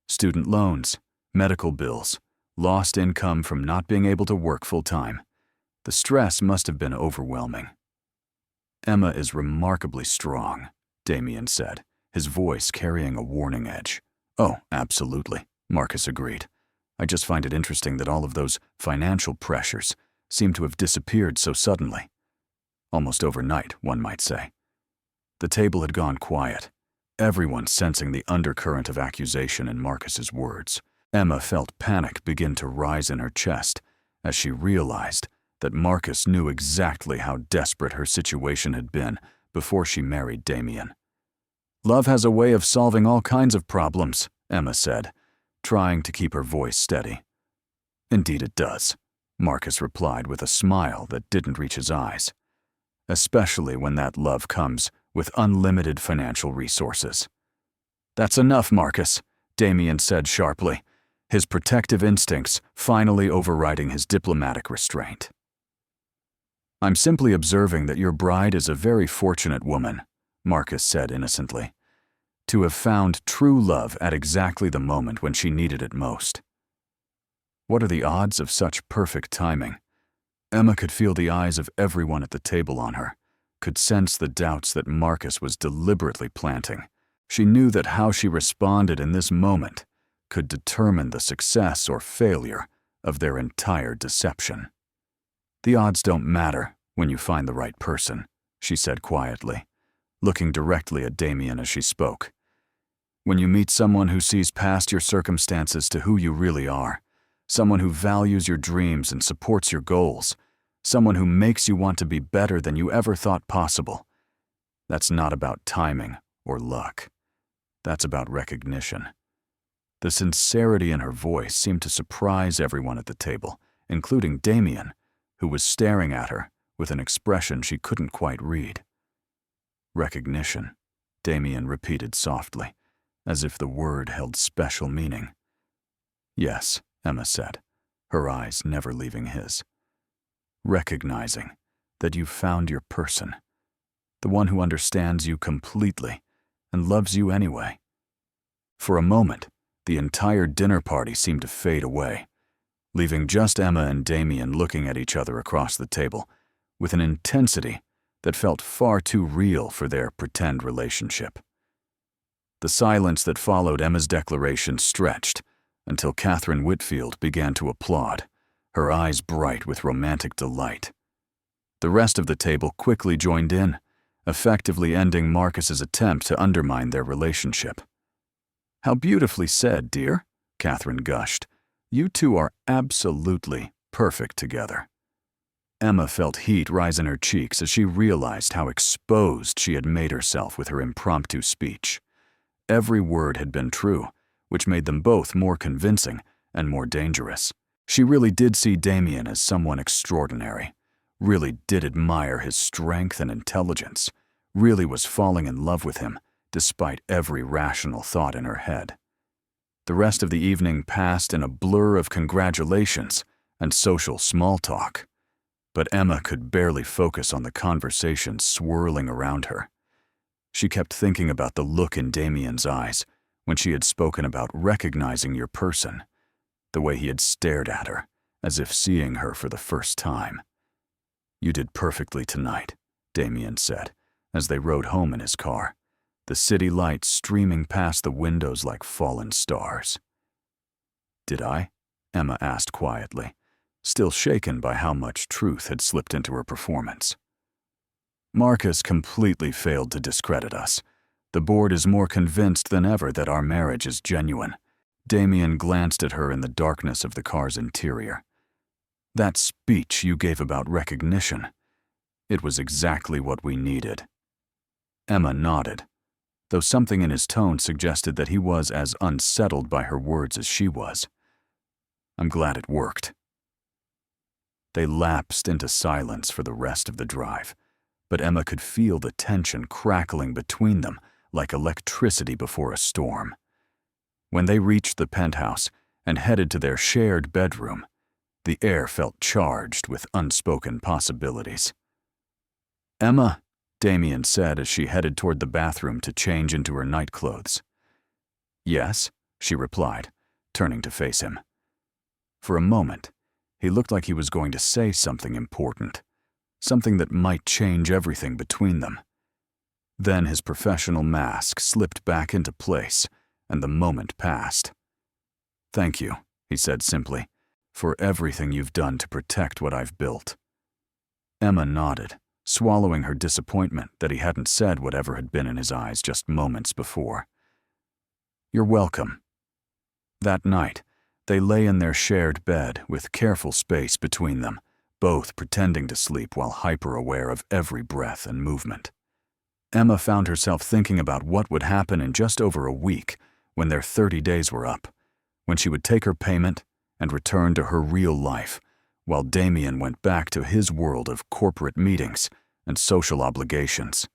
"Student loans, medical bills, lost income from not being able to work full-time. The stress must have been overwhelming." "Emma is remarkably strong," Damien said, his voice carrying a warning edge. "Oh, absolutely," Marcus agreed. "I just find it interesting that all of those financial pressures seem to have disappeared so suddenly. Almost overnight, one might say." The table had gone quiet, everyone sensing the undercurrent of accusation in Marcus's words. Emma felt panic begin to rise in her chest as she realized that Marcus knew exactly how desperate her situation had been before she married Damien. "Love has a way of solving all kinds of problems," Emma said, trying to keep her voice steady. "Indeed it does," Marcus replied with a smile that didn't reach his eyes. especially when that love comes with unlimited financial resources. "That's enough, Marcus," Damien said sharply, his protective instincts finally overriding his diplomatic restraint. "I'm simply observing that your bride is a very fortunate woman," Marcus said innocently, "to have found true love at exactly the moment when she needed it most." What are the odds of such perfect timing? Emma could feel the eyes of everyone at the table on her, could sense the doubts that Marcus was deliberately planting. She knew that how she responded in this moment could determine the success or failure of their entire deception. "The odds don't matter when you find the right person," she said quietly, looking directly at Damien as she spoke. "When you meet someone who sees past your circumstances to who you really are, someone who values your dreams and supports your goals, someone who makes you want to be better than you ever thought possible, that's not about timing or luck. That's about recognition." The sincerity in her voice seemed to surprise everyone at the table, including Damien, who was staring at her with an expression she couldn't quite read. "Recognition," Damien repeated softly, as if the word held special meaning. "Yes," Emma said, her eyes never leaving his. "Recognizing that you've found your person, the one who understands you completely and loves you anyway." For a moment, the entire dinner party seemed to fade away, leaving just Emma and Damien looking at each other across the table with an intensity that felt far too real for their pretend relationship. The silence that followed Emma's declaration stretched until Catherine Whitfield began to applaud, her eyes bright with romantic delight. The rest of the table quickly joined in, effectively ending Marcus's attempt to undermine their relationship. "How beautifully said, dear," Catherine gushed. "You two are absolutely perfect together." Emma felt heat rise in her cheeks as she realized how exposed she had made herself with her impromptu speech. Every word had been true, which made them both more convincing and more dangerous. She really did see Damien as someone extraordinary, really did admire his strength and intelligence, really was falling in love with him, despite every rational thought in her head. The rest of the evening passed in a blur of congratulations and social small talk, but Emma could barely focus on the conversation swirling around her. She kept thinking about the look in Damien's eyes when she had spoken about recognizing your person, the way he had stared at her, as if seeing her for the first time. "You did perfectly tonight," Damien said, as they rode home in his car, the city lights streaming past the windows like fallen stars. "Did I?" Emma asked quietly, still shaken by how much truth had slipped into her performance. "Marcus completely failed to discredit us. The board is more convinced than ever that our marriage is genuine." Damien glanced at her in the darkness of the car's interior. "That speech you gave about recognition, it was exactly what we needed." Emma nodded, though something in his tone suggested that he was as unsettled by her words as she was. "I'm glad it worked." They lapsed into silence for the rest of the drive, but Emma could feel the tension crackling between them like electricity before a storm. When they reached the penthouse and headed to their shared bedroom, the air felt charged with unspoken possibilities. "Emma," Damien said as she headed toward the bathroom to change into her nightclothes. "Yes," she replied, turning to face him. For a moment, he looked like he was going to say something important, something that might change everything between them. Then his professional mask slipped back into place, and the moment passed. "Thank you," he said simply, "for everything you've done to protect what I've built." Emma nodded, swallowing her disappointment that he hadn't said whatever had been in his eyes just moments before. "You're welcome." That night, they lay in their shared bed with careful space between them, both pretending to sleep while hyper-aware of every breath and movement. Emma found herself thinking about what would happen in just over a week when their 30 days were up, when she would take her payment and return to her real life, while Damien went back to his world of corporate meetings and social obligations.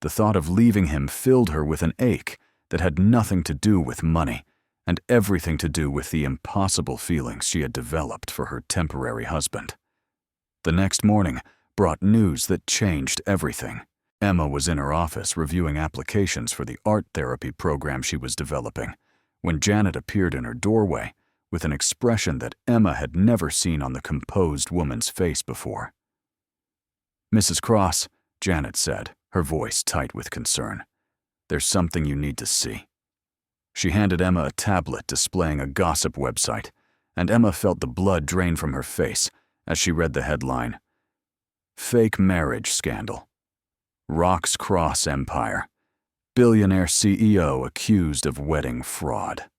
The thought of leaving him filled her with an ache that had nothing to do with money and everything to do with the impossible feelings she had developed for her temporary husband. The next morning brought news that changed everything. Emma was in her office reviewing applications for the art therapy program she was developing when Janet appeared in her doorway with an expression that Emma had never seen on the composed woman's face before. "Mrs. Cross," Janet said, her voice tight with concern, "there's something you need to see." She handed Emma a tablet displaying a gossip website, and Emma felt the blood drain from her face as she read the headline, "Fake Marriage Scandal. Rocks Cross Empire. Billionaire CEO accused of wedding fraud."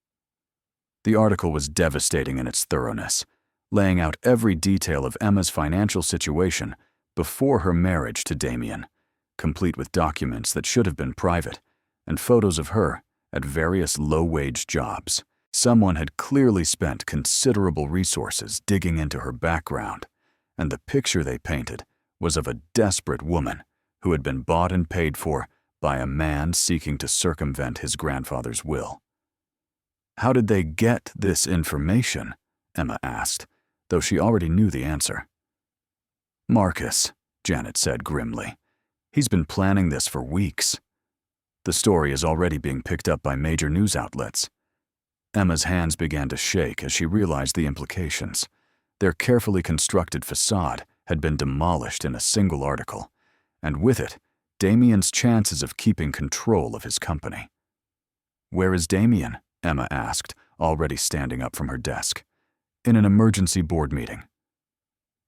The article was devastating in its thoroughness, laying out every detail of Emma's financial situation before her marriage to Damien, complete with documents that should have been private and photos of her at various low-wage jobs. Someone had clearly spent considerable resources digging into her background, and the picture they painted was of a desperate woman who had been bought and paid for by a man seeking to circumvent his grandfather's will. "How did they get this information?" Emma asked, though she already knew the answer. "Marcus," Janet said grimly. "He's been planning this for weeks. The story is already being picked up by major news outlets." Emma's hands began to shake as she realized the implications. Their carefully constructed facade had been demolished in a single article, and with it, Damien's chances of keeping control of his company. "Where is Damien?" Emma asked, already standing up from her desk. "In an emergency board meeting."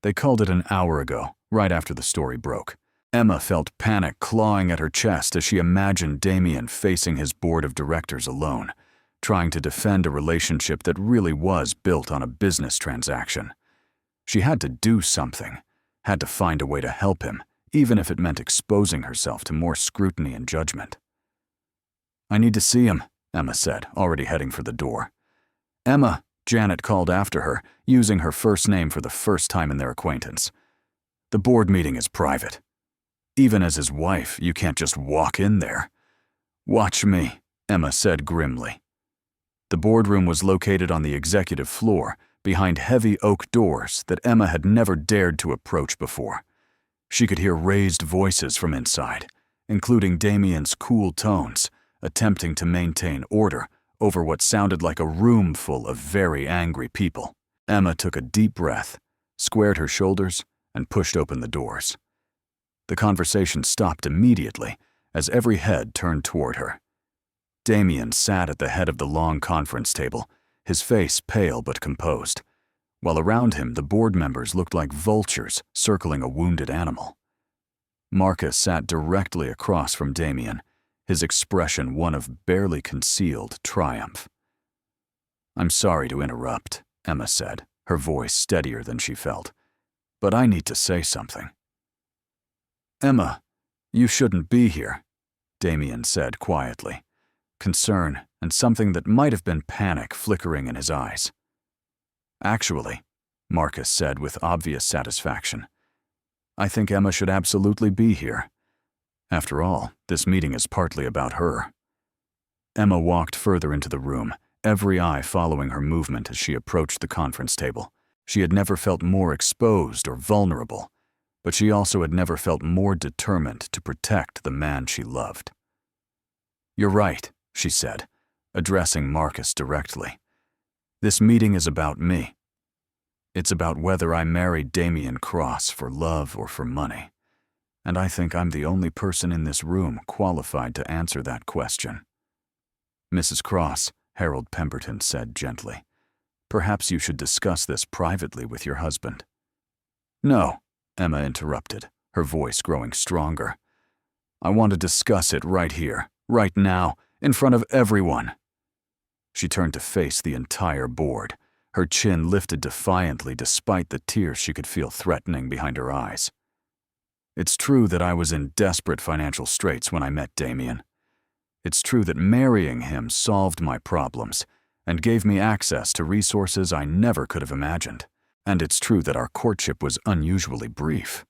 They called it an hour ago, right after the story broke. Emma felt panic clawing at her chest as she imagined Damien facing his board of directors alone, trying to defend a relationship that really was built on a business transaction. She had to do something, had to find a way to help him, even if it meant exposing herself to more scrutiny and judgment. "I need to see him," Emma said, already heading for the door. "Emma," Janet called after her, using her first name for the first time in their acquaintance. "The board meeting is private. Even as his wife, you can't just walk in there." "Watch me," Emma said grimly. The boardroom was located on the executive floor, behind heavy oak doors that Emma had never dared to approach before. She could hear raised voices from inside, including Damien's cool tones, attempting to maintain order over what sounded like a room full of very angry people. Emma took a deep breath, squared her shoulders, and pushed open the doors. The conversation stopped immediately as every head turned toward her. Damien sat at the head of the long conference table, his face pale but composed, while around him the board members looked like vultures circling a wounded animal. Marcus sat directly across from Damien, his expression one of barely concealed triumph. "I'm sorry to interrupt," Emma said, her voice steadier than she felt, "but I need to say something." "Emma, you shouldn't be here," Damien said quietly, concern and something that might have been panic flickering in his eyes. "Actually," Marcus said with obvious satisfaction, "I think Emma should absolutely be here. After all, this meeting is partly about her." Emma walked further into the room, every eye following her movement as she approached the conference table. She had never felt more exposed or vulnerable, but she also had never felt more determined to protect the man she loved. "You're right," she said, addressing Marcus directly. "This meeting is about me. It's about whether I marry Damien Cross for love or for money, and I think I'm the only person in this room qualified to answer that question." "Mrs. Cross," Harold Pemberton said gently, "perhaps you should discuss this privately with your husband." "No," Emma interrupted, her voice growing stronger. "I want to discuss it right here, right now, in front of everyone." She turned to face the entire board, her chin lifted defiantly despite the tears she could feel threatening behind her eyes. "It's true that I was in desperate financial straits when I met Damien. It's true that marrying him solved my problems and gave me access to resources I never could have imagined. And it's true that our courtship was unusually brief.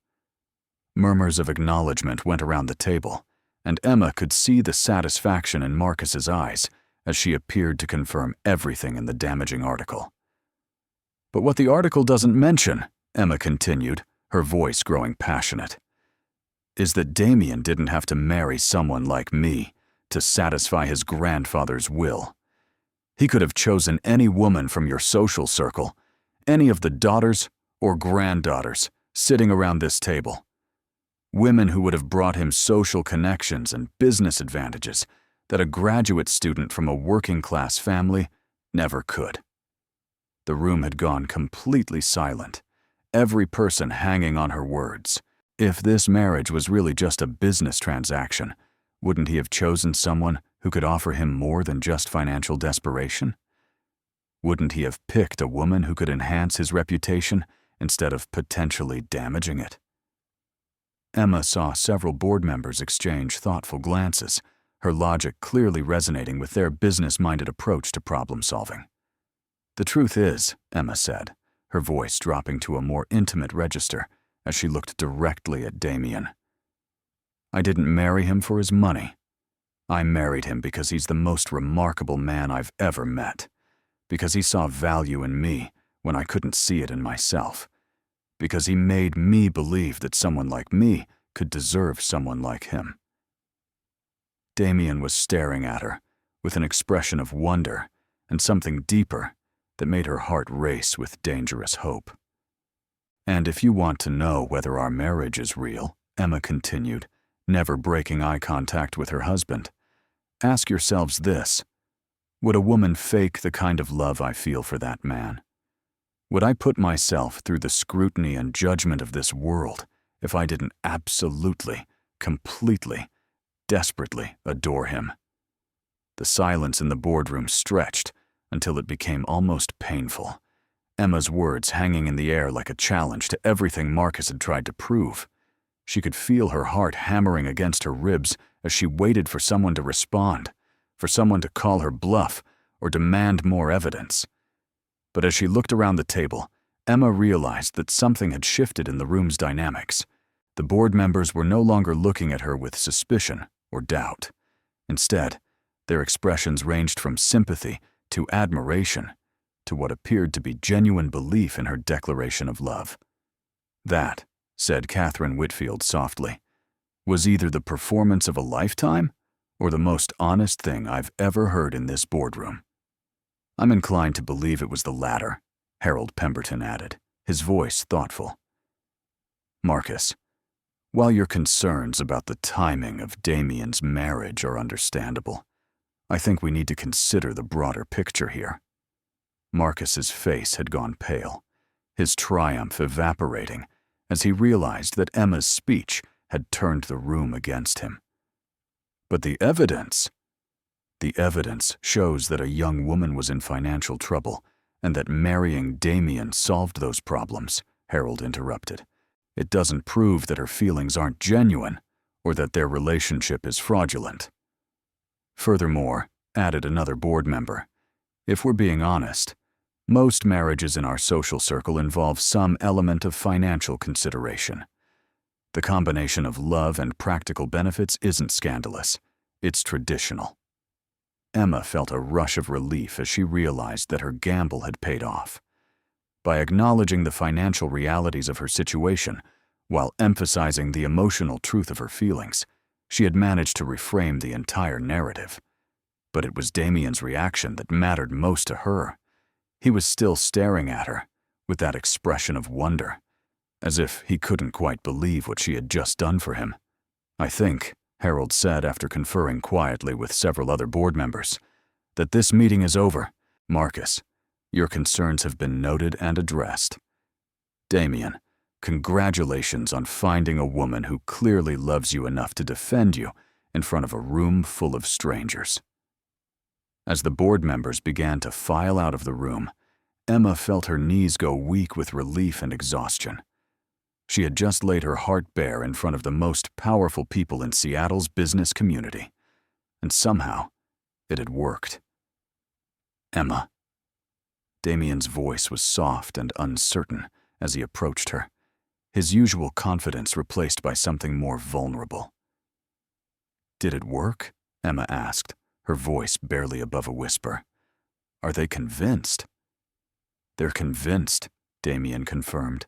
Murmurs of acknowledgement went around the table, and Emma could see the satisfaction in Marcus's eyes as she appeared to confirm everything in the damaging article. "But what the article doesn't mention," Emma continued, her voice growing passionate, "is that Damien didn't have to marry someone like me to satisfy his grandfather's will. He could have chosen any woman from your social circle, any of the daughters or granddaughters sitting around this table. Women who would have brought him social connections and business advantages that a graduate student from a working-class family never could." The room had gone completely silent, every person hanging on her words. If this marriage was really just a business transaction, wouldn't he have chosen someone who could offer him more than just financial desperation? Wouldn't he have picked a woman who could enhance his reputation instead of potentially damaging it? Emma saw several board members exchange thoughtful glances, her logic clearly resonating with their business-minded approach to problem-solving. "The truth is," Emma said, her voice dropping to a more intimate register as she looked directly at Damien, "I didn't marry him for his money. I married him because he's the most remarkable man I've ever met, because he saw value in me when I couldn't see it in myself, because he made me believe that someone like me could deserve someone like him." Damien was staring at her with an expression of wonder and something deeper that made her heart race with dangerous hope. "And if you want to know whether our marriage is real," Emma continued, never breaking eye contact with her husband, "ask yourselves this: would a woman fake the kind of love I feel for that man? Would I put myself through the scrutiny and judgment of this world if I didn't absolutely, completely, desperately adore him?" The silence in the boardroom stretched until it became almost painful, Emma's words hanging in the air like a challenge to everything Marcus had tried to prove. She could feel her heart hammering against her ribs as she waited for someone to respond, for someone to call her bluff or demand more evidence. But as she looked around the table, Emma realized that something had shifted in the room's dynamics. The board members were no longer looking at her with suspicion or doubt. Instead, their expressions ranged from sympathy to admiration to what appeared to be genuine belief in her declaration of love. "That," said Catherine Whitfield softly, "was either the performance of a lifetime or the most honest thing I've ever heard in this boardroom." "I'm inclined to believe it was the latter," Harold Pemberton added, his voice thoughtful. "Marcus, while your concerns about the timing of Damien's marriage are understandable, I think we need to consider the broader picture here." Marcus's face had gone pale, his triumph evaporating as he realized that Emma's speech had turned the room against him. "But the evidence shows that a young woman was in financial trouble and that marrying Damien solved those problems," Harold interrupted. "It doesn't prove that her feelings aren't genuine or that their relationship is fraudulent." "Furthermore," added another board member, "if we're being honest, most marriages in our social circle involve some element of financial consideration. The combination of love and practical benefits isn't scandalous, it's traditional." Emma felt a rush of relief as she realized that her gamble had paid off. By acknowledging the financial realities of her situation, while emphasizing the emotional truth of her feelings, she had managed to reframe the entire narrative. But it was Damien's reaction that mattered most to her. He was still staring at her, with that expression of wonder, as if he couldn't quite believe what she had just done for him. "I think," Harold said after conferring quietly with several other board members, "that this meeting is over. Marcus, your concerns have been noted and addressed. Damien, congratulations on finding a woman who clearly loves you enough to defend you in front of a room full of strangers." As the board members began to file out of the room, Emma felt her knees go weak with relief and exhaustion. She had just laid her heart bare in front of the most powerful people in Seattle's business community, and somehow it had worked. "Emma." Damien's voice was soft and uncertain as he approached her, his usual confidence replaced by something more vulnerable. "Did it work?" Emma asked, her voice barely above a whisper. "Are they convinced?" "They're convinced," Damien confirmed,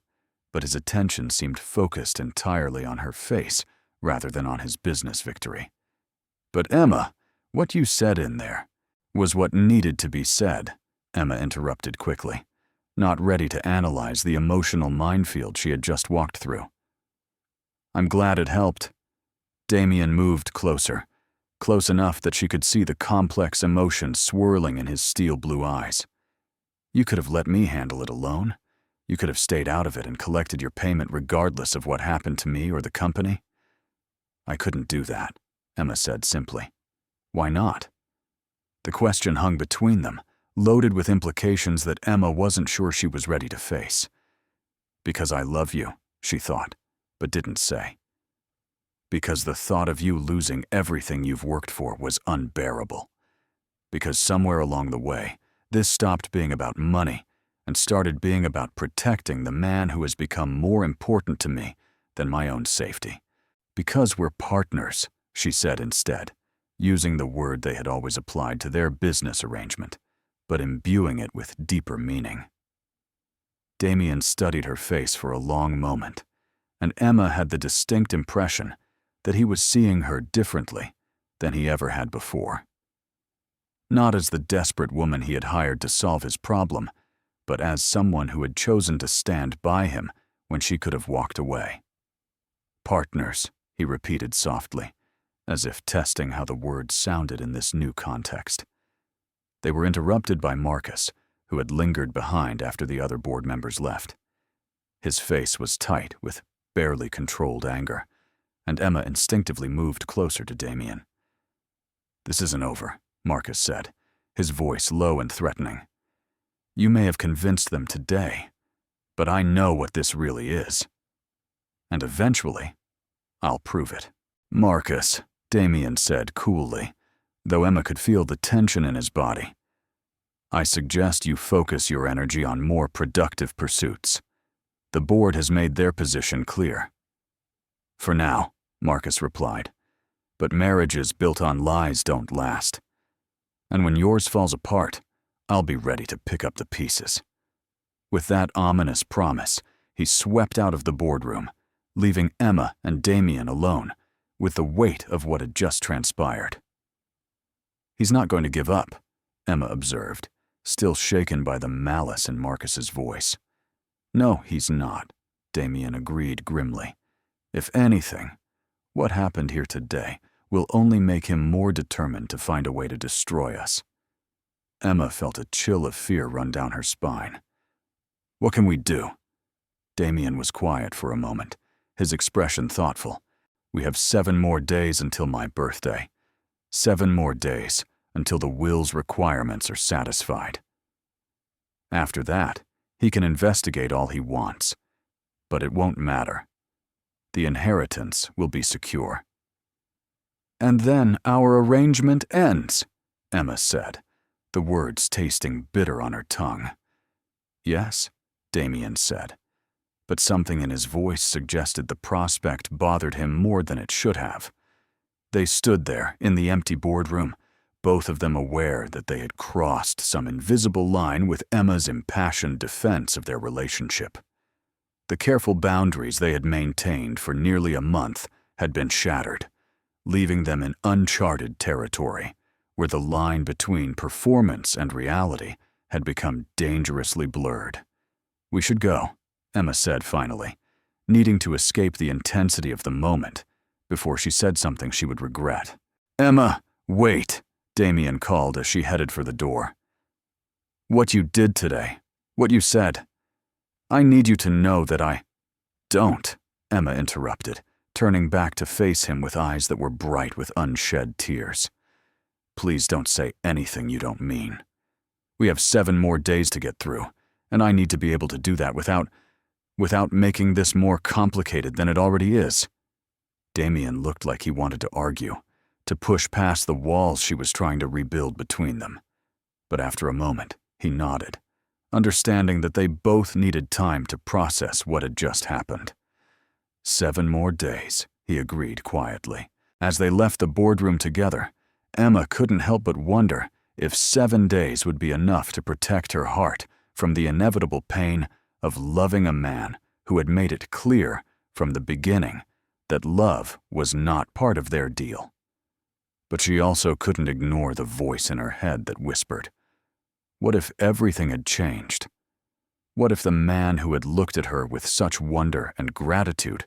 but his attention seemed focused entirely on her face rather than on his business victory. "But Emma, what you said in there was what needed to be said," Emma interrupted quickly, not ready to analyze the emotional minefield she had just walked through. "I'm glad it helped." Damien moved closer, close enough that she could see the complex emotions swirling in his steel blue eyes. "You could have let me handle it alone. You could have stayed out of it and collected your payment regardless of what happened to me or the company." "I couldn't do that," Emma said simply. "Why not?" The question hung between them, loaded with implications that Emma wasn't sure she was ready to face. "Because I love you," she thought, but didn't say. "Because the thought of you losing everything you've worked for was unbearable. Because somewhere along the way, this stopped being about money and started being about protecting the man who has become more important to me than my own safety. Because we're partners," she said instead, using the word they had always applied to their business arrangement, but imbuing it with deeper meaning. Damien studied her face for a long moment, and Emma had the distinct impression that he was seeing her differently than he ever had before. Not as the desperate woman he had hired to solve his problem, but as someone who had chosen to stand by him when she could have walked away. "Partners," he repeated softly, as if testing how the words sounded in this new context. They were interrupted by Marcus, who had lingered behind after the other board members left. His face was tight with barely controlled anger, and Emma instinctively moved closer to Damien. "This isn't over," Marcus said, his voice low and threatening. "You may have convinced them today, but I know what this really is. And eventually, I'll prove it." "Marcus," Damien said coolly, though Emma could feel the tension in his body, "I suggest you focus your energy on more productive pursuits. The board has made their position clear." "For now," Marcus replied, "but marriages built on lies don't last. And when yours falls apart, I'll be ready to pick up the pieces." With that ominous promise, he swept out of the boardroom, leaving Emma and Damien alone with the weight of what had just transpired. "He's not going to give up," Emma observed, still shaken by the malice in Marcus's voice. "No, he's not," Damien agreed grimly. "If anything, what happened here today will only make him more determined to find a way to destroy us." Emma felt a chill of fear run down her spine. "What can we do?" Damien was quiet for a moment, his expression thoughtful. "We have 7 more days until my birthday. 7 more days until the will's requirements are satisfied. After that, he can investigate all he wants, but it won't matter. The inheritance will be secure." "And then our arrangement ends," Emma said, the words tasting bitter on her tongue. "Yes," Damien said, but something in his voice suggested the prospect bothered him more than it should have. They stood there in the empty boardroom, both of them aware that they had crossed some invisible line with Emma's impassioned defense of their relationship. The careful boundaries they had maintained for nearly a month had been shattered, leaving them in uncharted territory, where the line between performance and reality had become dangerously blurred. "We should go," Emma said finally, needing to escape the intensity of the moment before she said something she would regret. "Emma, wait," Damien called as she headed for the door. "What you did today, what you said, I need you to know that I—" "Don't," Emma interrupted, turning back to face him with eyes that were bright with unshed tears. "Please don't say anything you don't mean. We have 7 more days to get through, and I need to be able to do that without making this more complicated than it already is." Damien looked like he wanted to argue, to push past the walls she was trying to rebuild between them. But after a moment, he nodded, understanding that they both needed time to process what had just happened. 7 more days, he agreed quietly. As they left the boardroom together, Emma couldn't help but wonder if 7 days would be enough to protect her heart from the inevitable pain of loving a man who had made it clear from the beginning that love was not part of their deal. But she also couldn't ignore the voice in her head that whispered, what if everything had changed? What if the man who had looked at her with such wonder and gratitude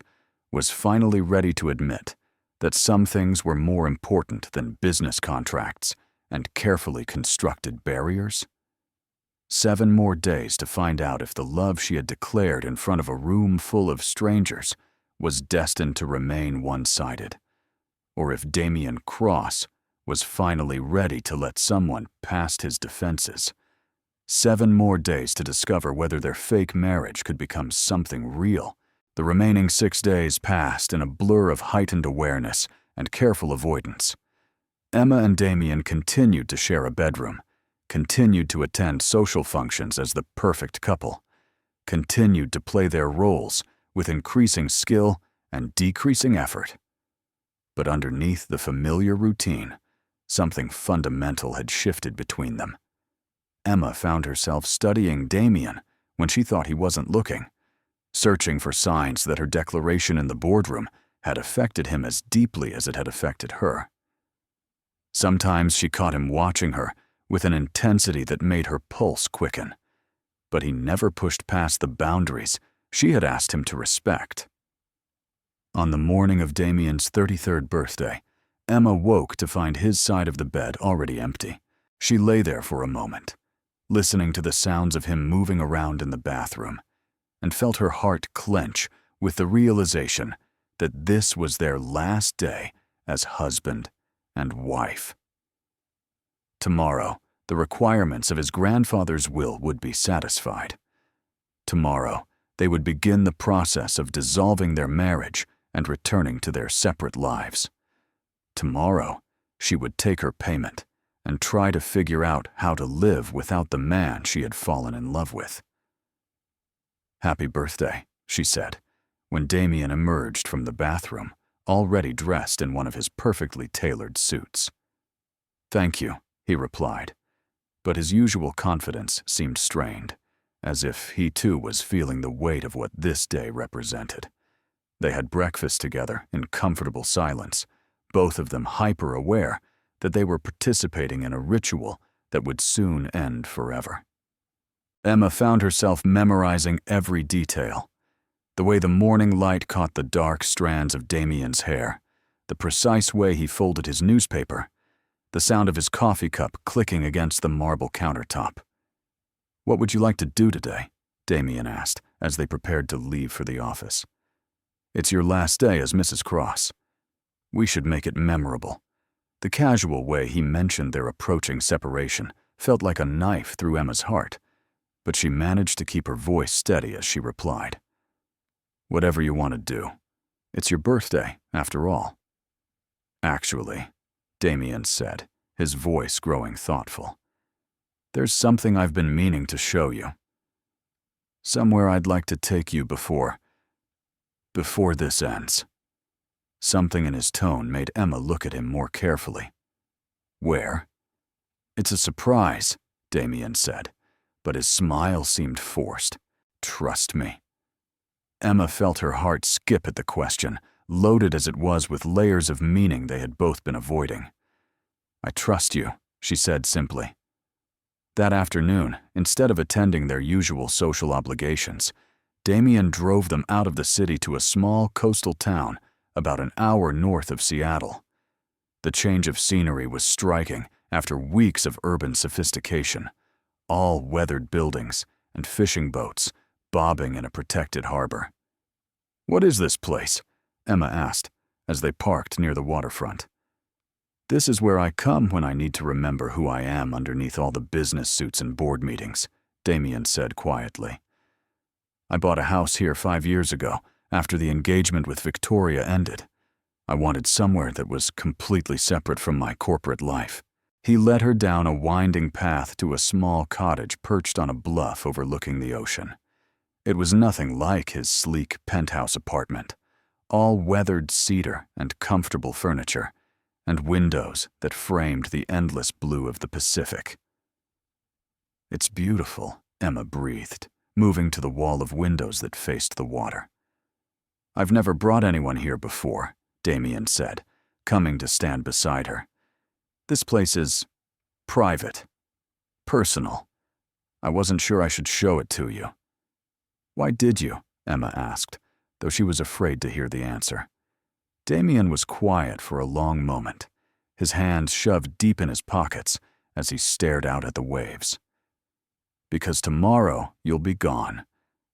was finally ready to admit that some things were more important than business contracts and carefully constructed barriers? 7 more days to find out if the love she had declared in front of a room full of strangers was destined to remain one-sided, or if Damien Cross was finally ready to let someone past his defenses. 7 more days to discover whether their fake marriage could become something real. The remaining 6 days passed in a blur of heightened awareness and careful avoidance. Emma and Damien continued to share a bedroom, continued to attend social functions as the perfect couple, continued to play their roles with increasing skill and decreasing effort. But underneath the familiar routine, something fundamental had shifted between them. Emma found herself studying Damien when she thought he wasn't looking, searching for signs that her declaration in the boardroom had affected him as deeply as it had affected her. Sometimes she caught him watching her with an intensity that made her pulse quicken, but he never pushed past the boundaries she had asked him to respect. On the morning of Damien's 33rd birthday, Emma woke to find his side of the bed already empty. She lay there for a moment, listening to the sounds of him moving around in the bathroom, and felt her heart clench with the realization that this was their last day as husband and wife. Tomorrow, the requirements of his grandfather's will would be satisfied. Tomorrow, they would begin the process of dissolving their marriage and returning to their separate lives. Tomorrow, she would take her payment and try to figure out how to live without the man she had fallen in love with. "Happy birthday," she said, when Damien emerged from the bathroom, already dressed in one of his perfectly tailored suits. "Thank you," he replied, but his usual confidence seemed strained, as if he too was feeling the weight of what this day represented. They had breakfast together in comfortable silence, both of them hyper-aware that they were participating in a ritual that would soon end forever. Emma found herself memorizing every detail. The way the morning light caught the dark strands of Damien's hair, the precise way he folded his newspaper, the sound of his coffee cup clicking against the marble countertop. "What would you like to do today?" Damien asked as they prepared to leave for the office. "It's your last day as Mrs. Cross. We should make it memorable." The casual way he mentioned their approaching separation felt like a knife through Emma's heart, but she managed to keep her voice steady as she replied, "Whatever you want to do. It's your birthday, after all." "Actually," Damien said, his voice growing thoughtful, "there's something I've been meaning to show you. Somewhere I'd like to take you before this ends." Something in his tone made Emma look at him more carefully. "Where?" "It's a surprise," Damien said, but his smile seemed forced. "Trust me." Emma felt her heart skip at the question, loaded as it was with layers of meaning they had both been avoiding. "I trust you," she said simply. That afternoon, instead of attending their usual social obligations, Damien drove them out of the city to a small coastal town about an hour north of Seattle. The change of scenery was striking after weeks of urban sophistication, all weathered buildings and fishing boats bobbing in a protected harbor. "What is this place?" Emma asked as they parked near the waterfront. "This is where I come when I need to remember who I am underneath all the business suits and board meetings," Damien said quietly. "I bought a house here 5 years ago, after the engagement with Victoria ended. I wanted somewhere that was completely separate from my corporate life." He led her down a winding path to a small cottage perched on a bluff overlooking the ocean. It was nothing like his sleek penthouse apartment, all weathered cedar and comfortable furniture, and windows that framed the endless blue of the Pacific. "It's beautiful," Emma breathed, moving to the wall of windows that faced the water. "I've never brought anyone here before," Damien said, coming to stand beside her. "This place is private, personal. I wasn't sure I should show it to you." "Why did you?" Emma asked, though she was afraid to hear the answer. Damien was quiet for a long moment, his hands shoved deep in his pockets as he stared out at the waves. "Because tomorrow you'll be gone,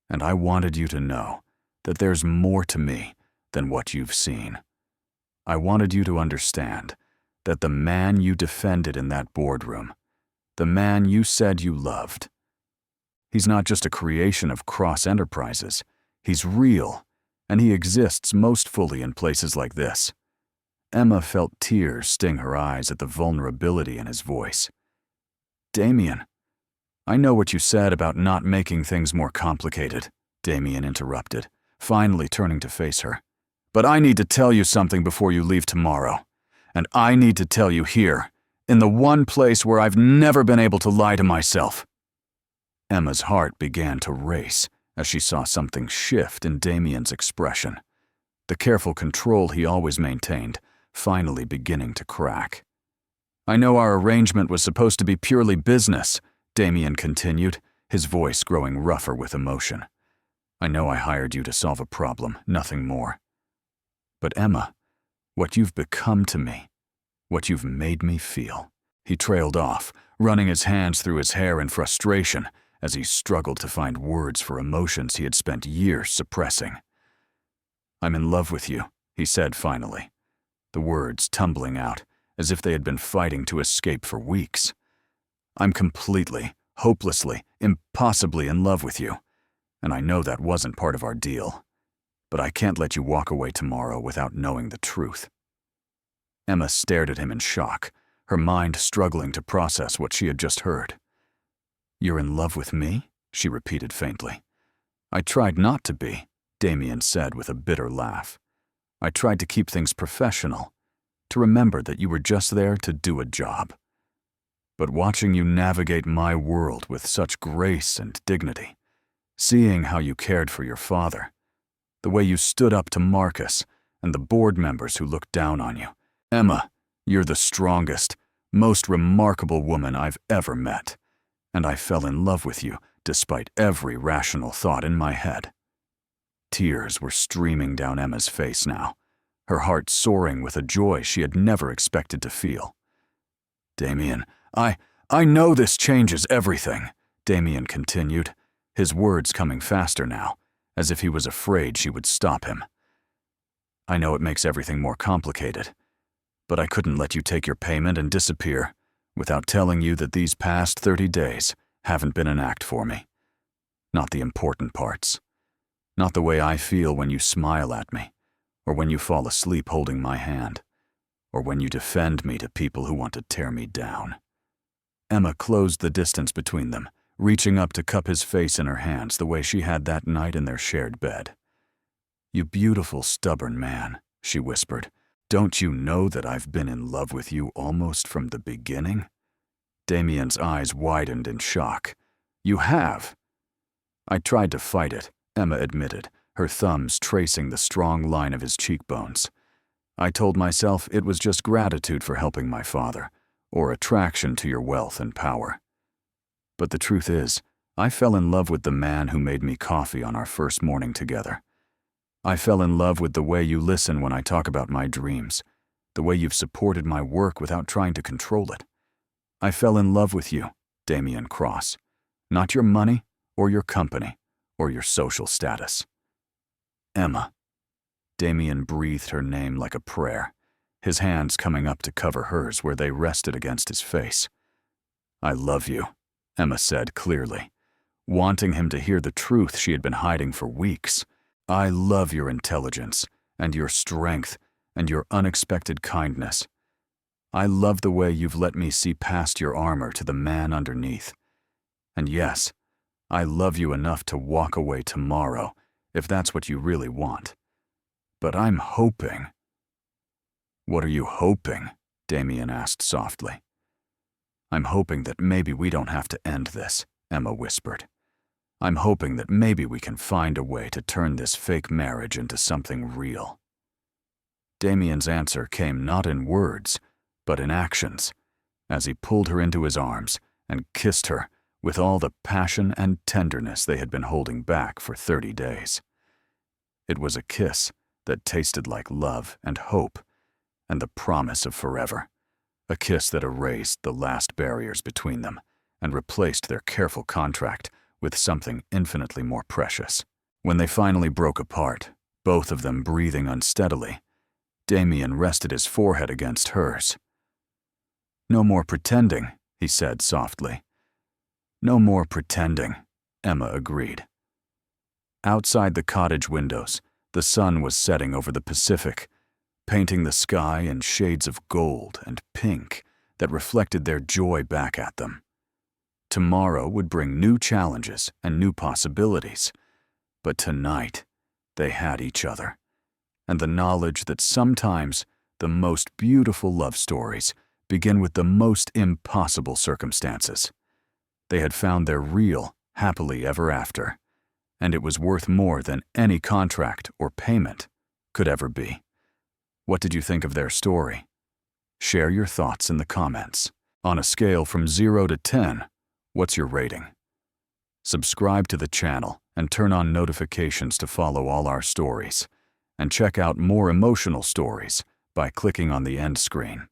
and I wanted you to know that there's more to me than what you've seen. I wanted you to understand that the man you defended in that boardroom, the man you said you loved, he's not just a creation of Cross Enterprises, he's real, and he exists most fully in places like this." Emma felt tears sting her eyes at the vulnerability in his voice. "Damien, I know what you said about not making things more complicated," Damien interrupted, finally turning to face her. "But I need to tell you something before you leave tomorrow. And I need to tell you here, in the one place where I've never been able to lie to myself." Emma's heart began to race as she saw something shift in Damien's expression, the careful control he always maintained finally beginning to crack. "I know our arrangement was supposed to be purely business," Damien continued, his voice growing rougher with emotion. "I know I hired you to solve a problem, nothing more. But Emma, what you've become to me, what you've made me feel." He trailed off, running his hands through his hair in frustration as he struggled to find words for emotions he had spent years suppressing. "I'm in love with you," he said finally, the words tumbling out as if they had been fighting to escape for weeks. "I'm completely, hopelessly, impossibly in love with you, and I know that wasn't part of our deal. But I can't let you walk away tomorrow without knowing the truth." Emma stared at him in shock, her mind struggling to process what she had just heard. "You're in love with me?" she repeated faintly. "I tried not to be," Damien said with a bitter laugh. "I tried to keep things professional, to remember that you were just there to do a job. But watching you navigate my world with such grace and dignity, seeing how you cared for your father, the way you stood up to Marcus and the board members who looked down on you. Emma, you're the strongest, most remarkable woman I've ever met, and I fell in love with you despite every rational thought in my head." Tears were streaming down Emma's face now, her heart soaring with a joy she had never expected to feel. "Damien, I know this changes everything," Damien continued, his words coming faster now, as if he was afraid she would stop him. "I know it makes everything more complicated, but I couldn't let you take your payment and disappear without telling you that these past 30 days haven't been an act for me. Not the important parts. Not the way I feel when you smile at me, or when you fall asleep holding my hand, or when you defend me to people who want to tear me down." Emma closed the distance between them, reaching up to cup his face in her hands the way she had that night in their shared bed. "You beautiful, stubborn man," she whispered. "Don't you know that I've been in love with you almost from the beginning?" Damien's eyes widened in shock. "You have?" "I tried to fight it," Emma admitted, her thumbs tracing the strong line of his cheekbones. "I told myself it was just gratitude for helping my father, or attraction to your wealth and power. But the truth is, I fell in love with the man who made me coffee on our first morning together. I fell in love with the way you listen when I talk about my dreams, the way you've supported my work without trying to control it. I fell in love with you, Damien Cross, not your money or your company or your social status." "Emma." Damien breathed her name like a prayer, his hands coming up to cover hers where they rested against his face. "I love you," Emma said clearly, wanting him to hear the truth she had been hiding for weeks. "I love your intelligence and your strength and your unexpected kindness. I love the way you've let me see past your armor to the man underneath. And yes, I love you enough to walk away tomorrow if that's what you really want. But I'm hoping." "What are you hoping?" Damien asked softly. "I'm hoping that maybe we don't have to end this," Emma whispered. "I'm hoping that maybe we can find a way to turn this fake marriage into something real." Damien's answer came not in words, but in actions, as he pulled her into his arms and kissed her with all the passion and tenderness they had been holding back for 30 days. It was a kiss that tasted like love and hope and the promise of forever, a kiss that erased the last barriers between them and replaced their careful contract with something infinitely more precious. When they finally broke apart, both of them breathing unsteadily, Damien rested his forehead against hers. "No more pretending," he said softly. "No more pretending," Emma agreed. Outside the cottage windows, the sun was setting over the Pacific, painting the sky in shades of gold and pink that reflected their joy back at them. Tomorrow would bring new challenges and new possibilities, but tonight they had each other, and the knowledge that sometimes the most beautiful love stories begin with the most impossible circumstances. They had found their real happily ever after, and it was worth more than any contract or payment could ever be. What did you think of their story? Share your thoughts in the comments. On a scale from 0 to 10, what's your rating? Subscribe to the channel and turn on notifications to follow all our stories, and check out more emotional stories by clicking on the end screen.